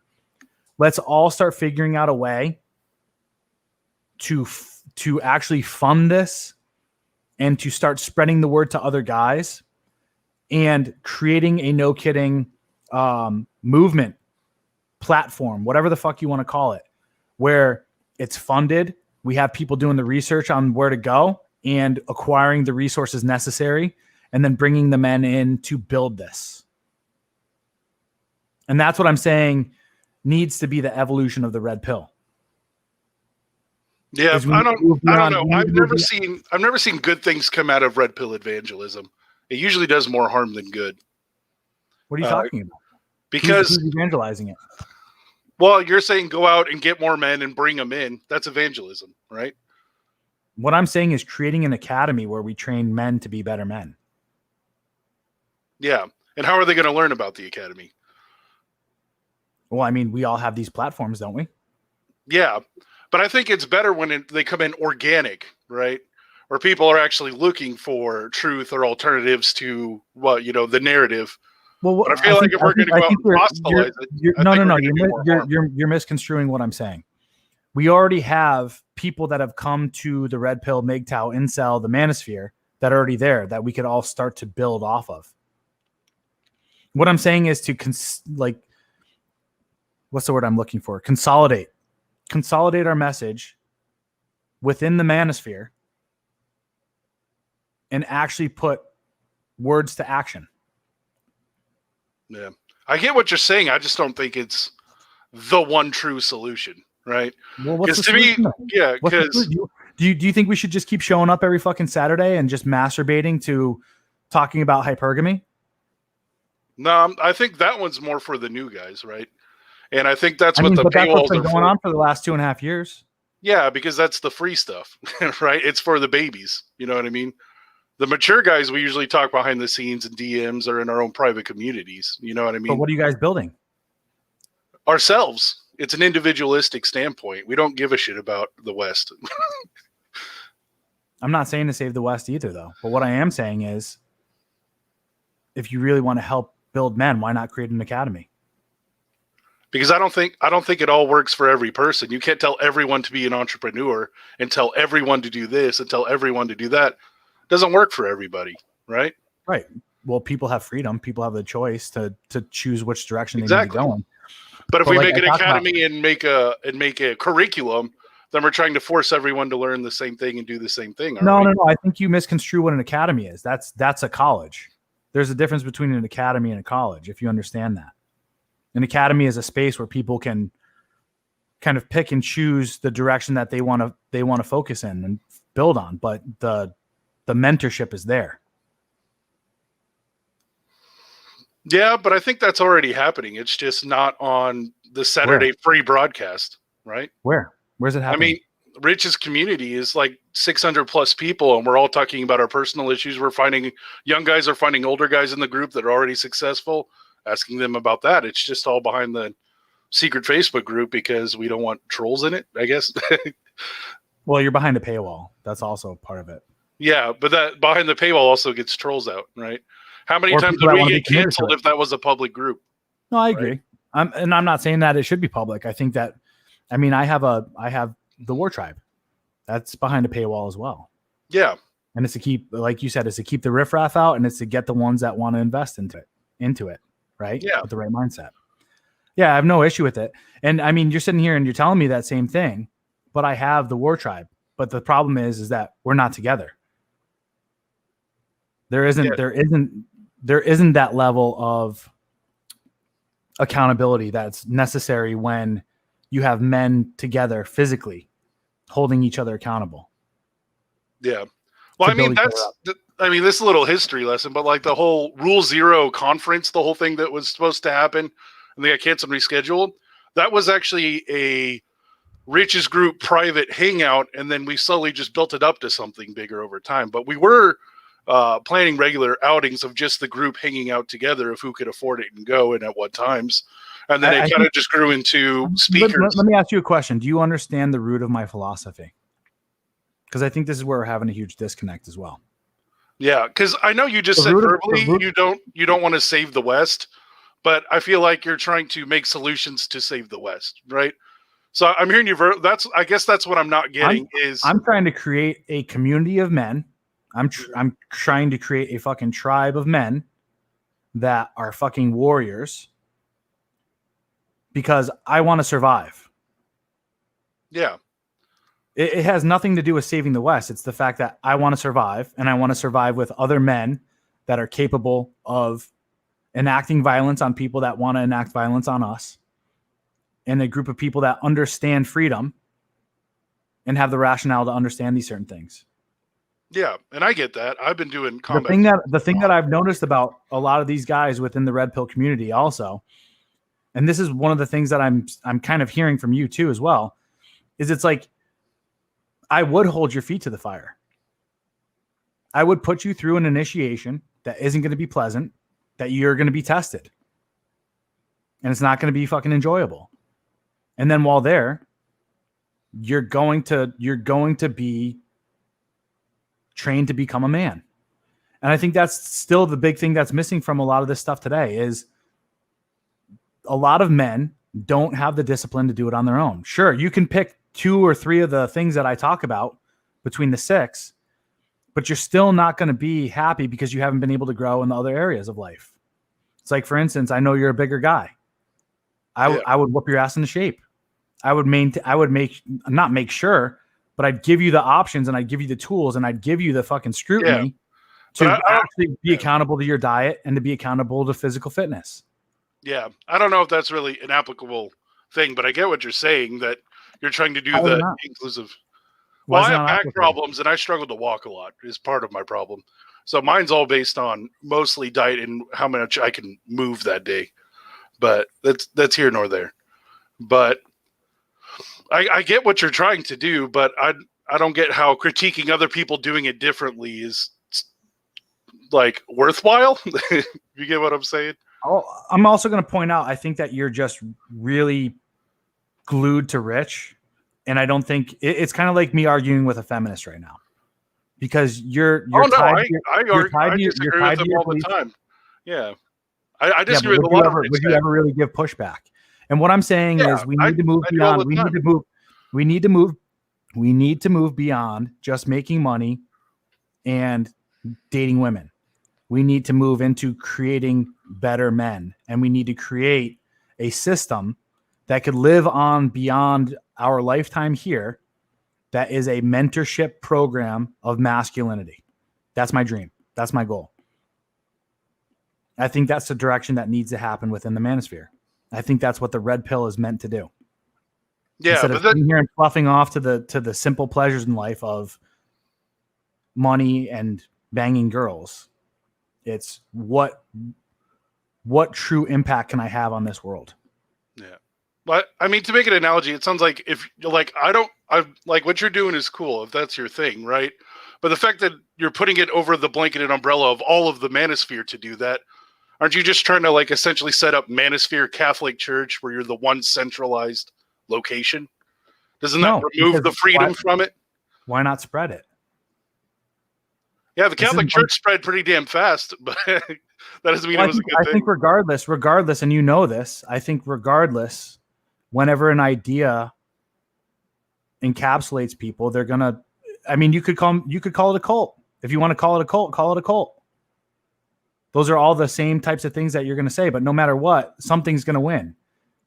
Let's all start figuring out a way to actually fund this and to start spreading the word to other guys and creating a no kidding movement platform, whatever the fuck you want to call it, where it's funded. We have people doing the research on where to go and acquiring the resources necessary and then bringing the men in to build this. And that's what I'm saying needs to be the evolution of the red pill. Yeah, I don't know. I've never seen good things come out of red pill evangelism. It usually does more harm than good. What are you talking about? Because who's evangelizing it? Well, you're saying go out and get more men and bring them in. That's evangelism, right? What I'm saying is creating an academy where we train men to be better men. Yeah. And how are they going to learn about the academy? Well, I mean, we all have these platforms, don't we? Yeah. But I think it's better when they come in organic, right? Where people are actually looking for truth or alternatives to the narrative. Well, but I feel like if we're going to go out and hostilize it, you're misconstruing what I'm saying. we already have people that have come to the Red Pill, MGTOW, Incel, the Manosphere that are already there that we could all start to build off of. What I'm saying is to what's the word I'm looking for? Consolidate our message within the Manosphere and actually put words to action. Yeah. I get what you're saying. I just don't think it's the one true solution, right? Well, what's the solution? Yeah, because do you think we should just keep showing up every fucking Saturday and just masturbating to talking about hypergamy? No, I think that one's more for the new guys, right? And I think that's what the paywalls that's what's been going on for the last 2.5 years. Yeah, because that's the free stuff, right? It's for the babies. You know what I mean? The mature guys, we usually talk behind the scenes and DMs or in our own private communities. You know what I mean? But what are you guys building? Ourselves. It's an individualistic standpoint. We don't give a shit about the West. I'm not saying to save the West either, though. But what I am saying is, if you really want to help build men, why not create an academy? Because I don't think it all works for every person. You can't tell everyone to be an entrepreneur and tell everyone to do this and tell everyone to do that. It doesn't work for everybody, right? Right. Well, people have freedom. People have the choice to choose which direction they need to go in. But if we make an academy and make a curriculum, then we're trying to force everyone to learn the same thing and do the same thing. No. I think you misconstrue what an academy is. That's a college. There's a difference between an academy and a college, if you understand that. An academy is a space where people can kind of pick and choose the direction that they want to focus in and build on, but the mentorship is there. Yeah, but I think that's already happening. It's just not on the Saturday free broadcast, right? Where's it happening? I mean, Rich's community is like 600 plus people, and we're all talking about our personal issues. We're finding young guys are finding older guys in the group that are already successful, asking them about that. It's just all behind the secret Facebook group because we don't want trolls in it, I guess. Well, you're behind a paywall. That's also part of it. Yeah, but that behind the paywall also gets trolls out, right? How many times would we get canceled if that was a public group? No, I agree. I'm not saying that it should be public. I think that, I have the WarTribe. That's behind a paywall as well. Yeah. And it's to keep, like you said, it's to keep the riffraff out, and it's to get the ones that want to invest into it. Right? Yeah. With the right mindset. Yeah, I have no issue with it. And I mean, you're sitting here and you're telling me that same thing, but I have the WarTribe. But the problem is that we're not together. There isn't that level of accountability that's necessary when you have men together physically holding each other accountable. Yeah. Well, this is a little history lesson, but like the whole Rule Zero conference, the whole thing that was supposed to happen and they got canceled and rescheduled, that was actually a Rich's group private hangout. And then we slowly just built it up to something bigger over time. But we were planning regular outings of just the group hanging out together of who could afford it and go and at what times. And then it kind of just grew into speakers. Let me ask you a question. Do you understand the root of my philosophy? Because I think this is where we're having a huge disconnect as well. Yeah, because I know you just said verbally you don't want to save the West, but I feel like you're trying to make solutions to save the West, right? So I'm hearing you. I guess that's what I'm not getting. I'm trying to create a community of men. I'm trying to create a fucking tribe of men that are fucking warriors because I want to survive. Yeah. It has nothing to do with saving the West. It's the fact that I want to survive, and I want to survive with other men that are capable of enacting violence on people that want to enact violence on us, and a group of people that understand freedom and have the rationale to understand these certain things. Yeah, and I get that. I've been doing combat. The thing that I've noticed about a lot of these guys within the Red Pill community also, and this is one of the things that I'm kind of hearing from you too as well, is it's like, I would hold your feet to the fire. I would put you through an initiation that isn't going to be pleasant, that you're going to be tested. And it's not going to be fucking enjoyable. And then while there, you're going to be trained to become a man. And I think that's still the big thing that's missing from a lot of this stuff today is a lot of men don't have the discipline to do it on their own. Sure, you can pick 2 or 3 of the things that I talk about between the 6, but you're still not going to be happy because you haven't been able to grow in the other areas of life. It's like, for instance, I know you're a bigger guy. I would whoop your ass into shape. I would not make sure, but I'd give you the options and I'd give you the tools and I'd give you the fucking scrutiny to actually be accountable to your diet and to be accountable to physical fitness. Yeah. I don't know if that's really an applicable thing, but I get what you're saying, that you're trying to do the inclusive. Well, I have back problems and I struggle to walk a lot is part of my problem. So mine's all based on mostly diet and how much I can move that day. But that's here nor there. But I get what you're trying to do, but I don't get how critiquing other people doing it differently is like worthwhile. You get what I'm saying? Oh, I'm also going to point out, I think that you're just really glued to rich. And I don't think it's kind of like me arguing with a feminist right now, because you're tied. I disagree with them all the time. Yeah. I disagree with a lot of it. Would you ever really give pushback? And what I'm saying is we need to move beyond. We need to move beyond just making money and dating women. We need to move into creating better men, and we need to create a system that could live on beyond our lifetime here. That is a mentorship program of masculinity. That's my dream. That's my goal. I think that's the direction that needs to happen within the manosphere. I think that's what the red pill is meant to do. Yeah, instead of sitting here and fluffing off to the simple pleasures in life of money and banging girls, it's what true impact can I have on this world? Yeah, but I mean, to make an analogy, it sounds like if like I like what you're doing is cool if that's your thing, right? But the fact that you're putting it over the blanketed umbrella of all of the manosphere to do that. Aren't you just trying to like essentially set up Manosphere Catholic Church where you're the one centralized location? Doesn't that remove the freedom from it? Why not spread it? Yeah, the Catholic Church spread pretty damn fast, but that doesn't mean it was a good thing. I think regardless, and you know this, I think regardless, whenever an idea encapsulates people, they're gonna. I mean, you could call it a cult. If you want to call it a cult, call it a cult. Those are all the same types of things that you're going to say, but no matter what, something's going to win.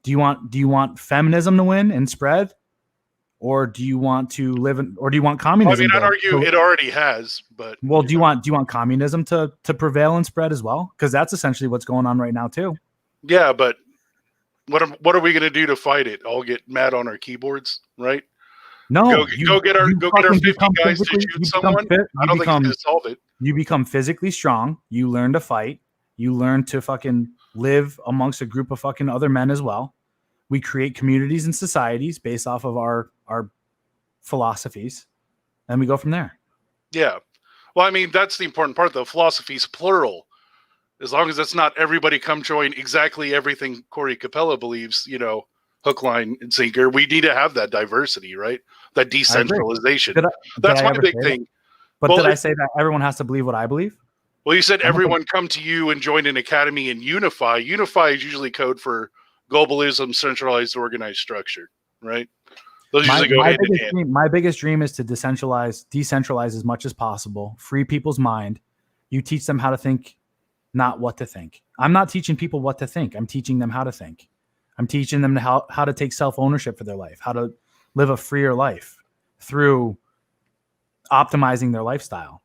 Do you want feminism to win and spread, or do you want to live in, or do you want communism? I mean, I'd argue it already has, but well, do you want communism to prevail and spread as well? Because that's essentially what's going on right now too. Yeah, but what are we going to do to fight it? All get mad on our keyboards, right? No, go get our 50 guys to shoot someone. I don't think it's going to solve it. You become physically strong. You learn to fight. You learn to fucking live amongst a group of fucking other men as well. We create communities and societies based off of our philosophies, and we go from there. Yeah. Well, I mean, that's the important part, though. Philosophy's plural. As long as it's not everybody come join exactly everything Corey Capella believes, hook, line, and sinker. We need to have that diversity, right? That decentralization. That's my big thing. But did I say that everyone has to believe what I believe? Well, you said everyone come to you and join an academy and unify. Unify is usually code for globalism, centralized, organized structure, right? Those usually go hand in hand. My biggest dream is to decentralize as much as possible, free people's mind. You teach them how to think, not what to think. I'm not teaching people what to think. I'm teaching them how to think. I'm teaching them how to take self-ownership for their life, how to live a freer life through optimizing their lifestyle.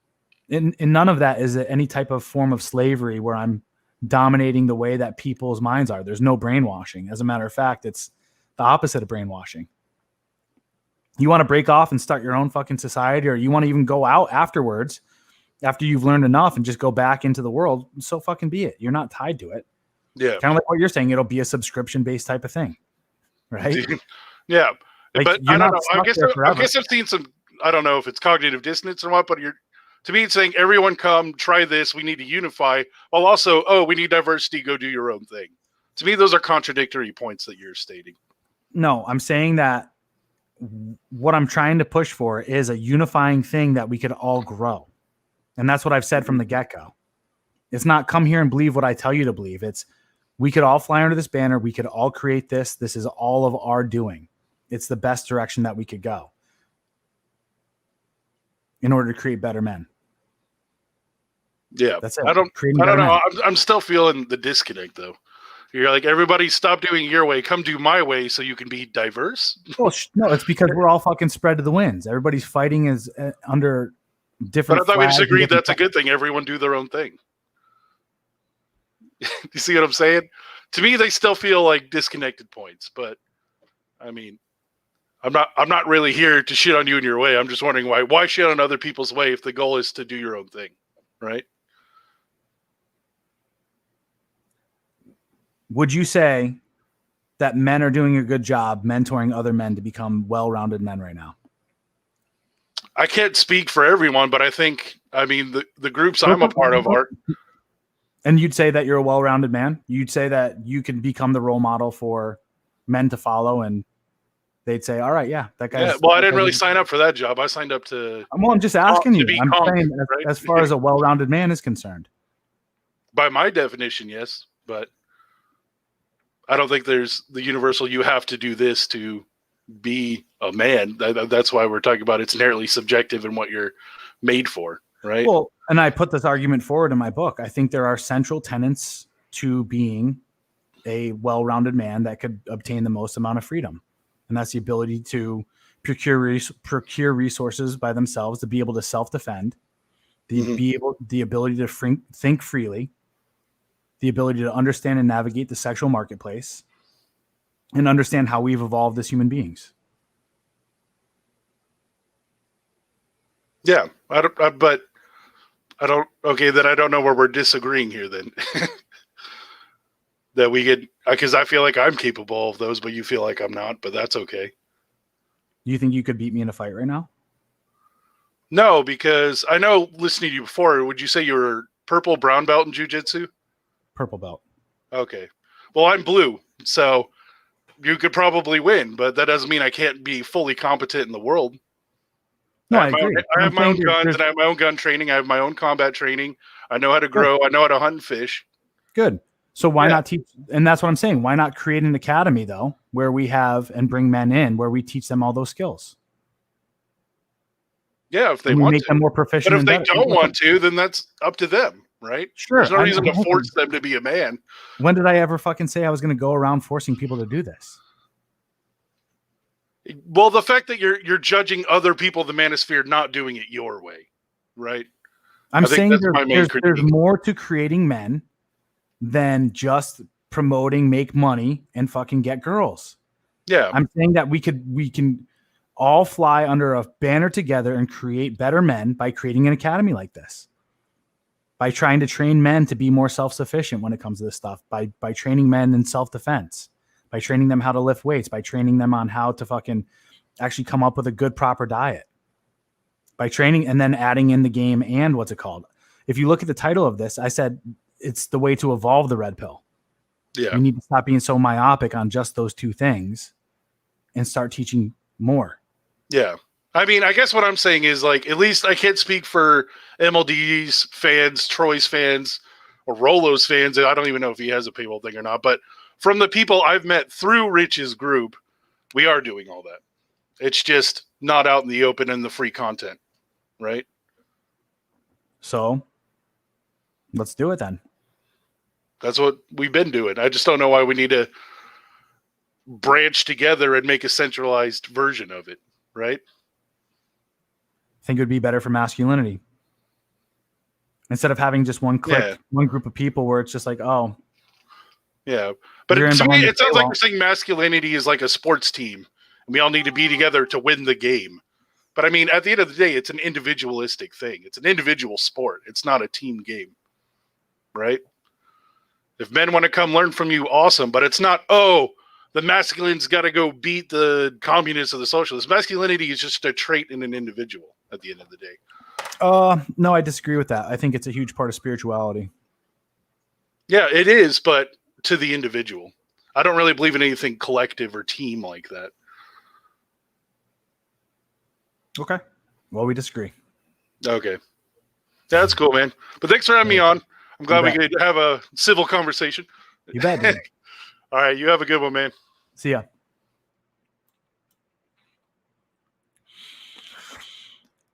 And none of that is any type of form of slavery where I'm dominating the way that people's minds are. There's no brainwashing. As a matter of fact, it's the opposite of brainwashing. You want to break off and start your own fucking society, or you want to even go out afterwards after you've learned enough and just go back into the world, so fucking be it. You're not tied to it. Yeah. Kind of like what you're saying. It'll be a subscription-based type of thing. Right? Yeah. Like, but I don't know. I guess I've seen some, I don't know if it's cognitive dissonance or what, but to me, it's saying everyone come, try this. We need to unify. While also, we need diversity. Go do your own thing. To me, those are contradictory points that you're stating. No, I'm saying that what I'm trying to push for is a unifying thing that we could all grow. And that's what I've said from the get-go. It's not come here and believe what I tell you to believe. It's we could all fly under this banner. We could all create this. This is all of our doing. it's the best direction that we could go in order to create better men. Yeah, that's it. I don't know. I'm still feeling the disconnect though. You're like, everybody stop doing it your way, come do my way so you can be diverse. Well, no, it's because we're all fucking spread to the winds. Everybody's fighting is under different. But I thought we just agreed that's a good thing. Everyone do their own thing. You see what I'm saying? To me, they still feel like disconnected points. But I mean, I'm not really here to shit on you in your way. I'm just wondering why shit on other people's way if the goal is to do your own thing, right? Would you say that men are doing a good job mentoring other men to become well-rounded men right now? I can't speak for everyone, but I mean, the groups I'm a part of are. And you'd say that you're a well-rounded man? You'd say that you can become the role model for men to follow, and they'd say, all right, yeah, that guy. Yeah, well, I didn't really sign up for that job. I signed up to. Well, I'm just asking you. I'm saying as far as a well-rounded man is concerned. By my definition, yes, but I don't think there's the universal, you have to do this to be a man. That's why we're talking about it's inherently subjective in what you're made for, right? Well, and I put this argument forward in my book. I think there are central tenets to being a well-rounded man that could obtain the most amount of freedom. And that's the ability to procure resources by themselves, to be able to self-defend, the ability to think freely, the ability to understand and navigate the sexual marketplace, and understand how we've evolved as human beings. Yeah, I don't know where we're disagreeing here then. That we get, because I feel like I'm capable of those, but you feel like I'm not, but that's okay. Do you think you could beat me in a fight right now? No, because I know listening to you before, would you say you were purple, brown belt in jiu-jitsu? Purple belt. Okay. Well, I'm blue, so you could probably win, but that doesn't mean I can't be fully competent in the world. No, I agree. I have my own guns, and I have my own gun training. I have my own combat training. I know how to grow. I know how to hunt and fish. Good. So why not teach? And that's what I'm saying. Why not create an academy, though, where we have and bring men in, where we teach them all those skills? Yeah, if they want to. Make them more proficient. But if they don't want to, then that's up to them, right? Sure. There's no reason to force them to be a man. When did I ever fucking say I was going to go around forcing people to do this? Well, the fact that you're judging other people, the manosphere, not doing it your way, right? I'm saying there's more to creating men than just promoting, make money, and fucking get girls. Yeah. I'm saying that we can all fly under a banner together and create better men by creating an academy like this. By trying to train men to be more self-sufficient when it comes to this stuff. By training men in self-defense. By training them how to lift weights. By training them on how to fucking actually come up with a good, proper diet. By training and then adding in the game and what's it called? If you look at the title of this, I said it's the way to evolve the red pill. Yeah. We need to stop being so myopic on just those two things and start teaching more. Yeah. I mean, I guess what I'm saying is, like, at least I can't speak for MLD's fans, Troy's fans, or Rolo's fans. I don't even know if he has a paywall thing or not. But from the people I've met through Rich's group, we are doing all that. It's just not out in the open and the free content, right? So let's do it then. That's what we've been doing. I just don't know why we need to branch together and make a centralized version of it, right? I think it would be better for masculinity. Instead of having just one clique, one group of people where it's just like, oh. Yeah. But to me, it sounds like you're saying masculinity is like a sports team. And we all need to be together to win the game. But I mean, at the end of the day, it's an individualistic thing. It's an individual sport. It's not a team game. Right? If men want to come learn from you, awesome. But it's not, oh, the masculine's got to go beat the communists or the socialists. Masculinity is just a trait in an individual at the end of the day. No, I disagree with that. I think it's a huge part of spirituality. Yeah, it is, but to the individual. I don't really believe in anything collective or team like that. Okay. Well, we disagree. Okay. Yeah, that's cool, man. But thanks for having me on. I'm glad we could have a civil conversation. You bet, dude. All right. You have a good one, man. See ya.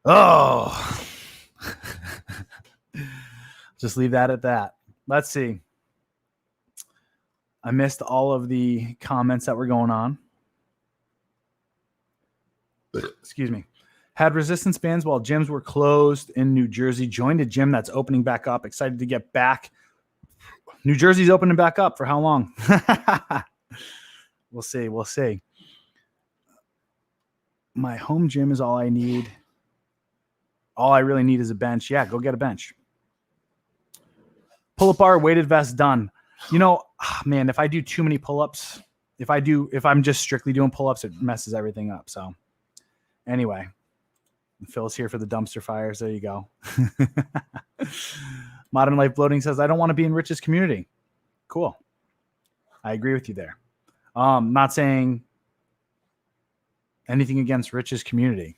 Oh, just leave that at that. Let's see. I missed all of the comments that were going on. Excuse me. Had resistance bands while gyms were closed in New Jersey. Joined a gym that's opening back up. Excited to get back. New Jersey's opening back up. For how long? We'll see. We'll see. My home gym is all I need. All I really need is a bench. Yeah, go get a bench. Pull-up bar, weighted vest, done. You know, man, if I do too many pull-ups, if I'm just strictly doing pull-ups, it messes everything up. So anyway, Phil's here for the dumpster fires. There you go. Modern Life Bloating says, I don't want to be in Rich's community. Cool. I agree with you there. Not saying anything against Rich's community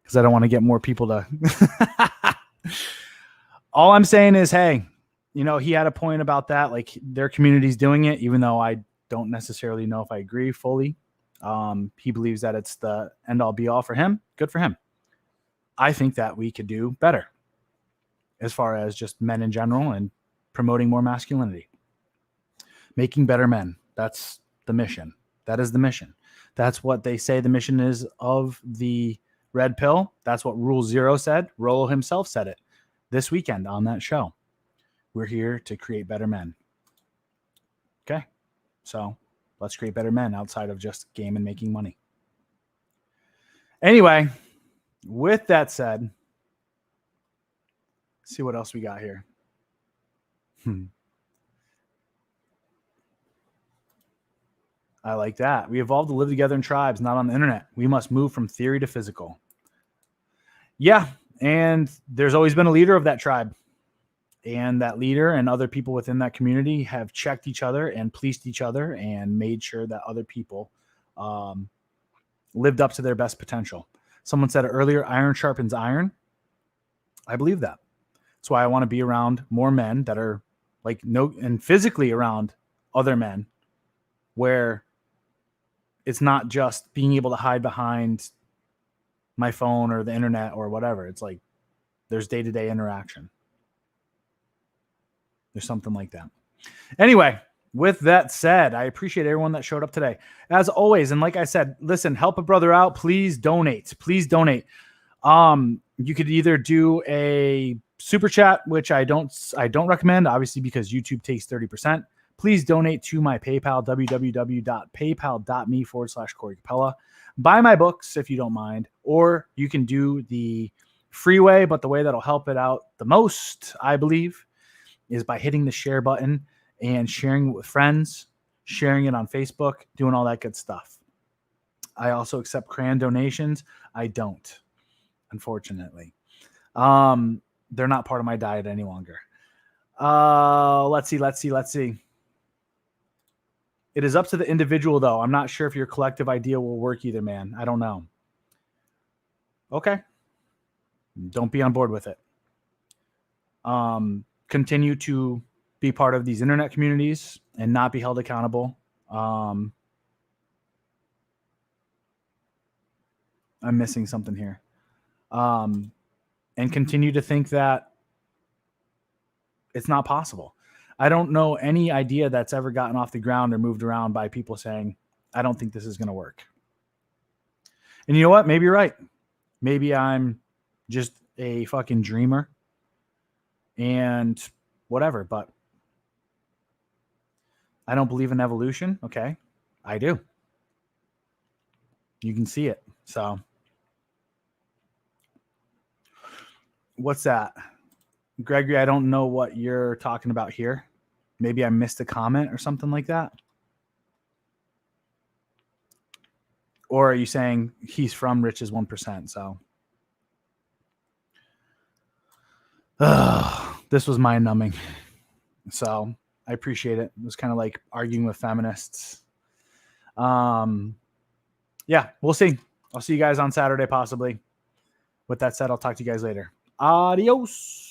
because I don't want to get more people to. All I'm saying is, hey, you know, he had a point about that. Like their community's doing it, even though I don't necessarily know if I agree fully. He believes that it's the end all be all for him. Good for him. I think that we could do better as far as just men in general and promoting more masculinity, making better men. That's the mission. That is the mission. That's what they say the mission is of the red pill. That's what Rule Zero said. Rollo himself said it this weekend on that show. We're here to create better men. Okay. So let's create better men outside of just game and making money. Anyway, with that said, let's see what else we got here. I like that. We evolved to live together in tribes, not on the internet. We must move from theory to physical. Yeah, and there's always been a leader of that tribe. And that leader and other people within that community have checked each other and policed each other and made sure that other people lived up to their best potential. Someone said earlier, iron sharpens iron. I believe that. That's why I want to be around more men that are and physically around other men where it's not just being able to hide behind my phone or the internet or whatever. It's like there's day-to-day interaction. There's something like that. Anyway, with that said, I appreciate everyone that showed up today. As always, and like I said, listen, help a brother out. Please donate. Please donate. You could either do a super chat, which I don't recommend, obviously, because YouTube takes 30%. Please donate to my PayPal, www.paypal.me/Corey Capella. Buy my books if you don't mind, or you can do the free way, but the way that'll help it out the most, I believe, is by hitting the share button and sharing it with friends, sharing it on Facebook, doing all that good stuff. I also accept crayon donations. I don't, unfortunately. They're not part of my diet any longer. Let's see. It is up to the individual, though. I'm not sure if your collective idea will work either, man. I don't know. Okay. Don't be on board with it. Continue to be part of these internet communities and not be held accountable. I'm missing something here. And continue to think that it's not possible. I don't know any idea that's ever gotten off the ground or moved around by people saying, I don't think this is going to work. And you know what? Maybe you're right. Maybe I'm just a fucking dreamer and whatever, but I don't believe in evolution. Okay. I do. You can see it. So what's that? Gregory, I don't know what you're talking about here. Maybe I missed a comment or something like that. Or are you saying he's from Rich's 1%? So this was mind numbing. So I appreciate it. It was kind of like arguing with feminists. Yeah, we'll see. I'll see you guys on Saturday, possibly. With that said, I'll talk to you guys later. Adios.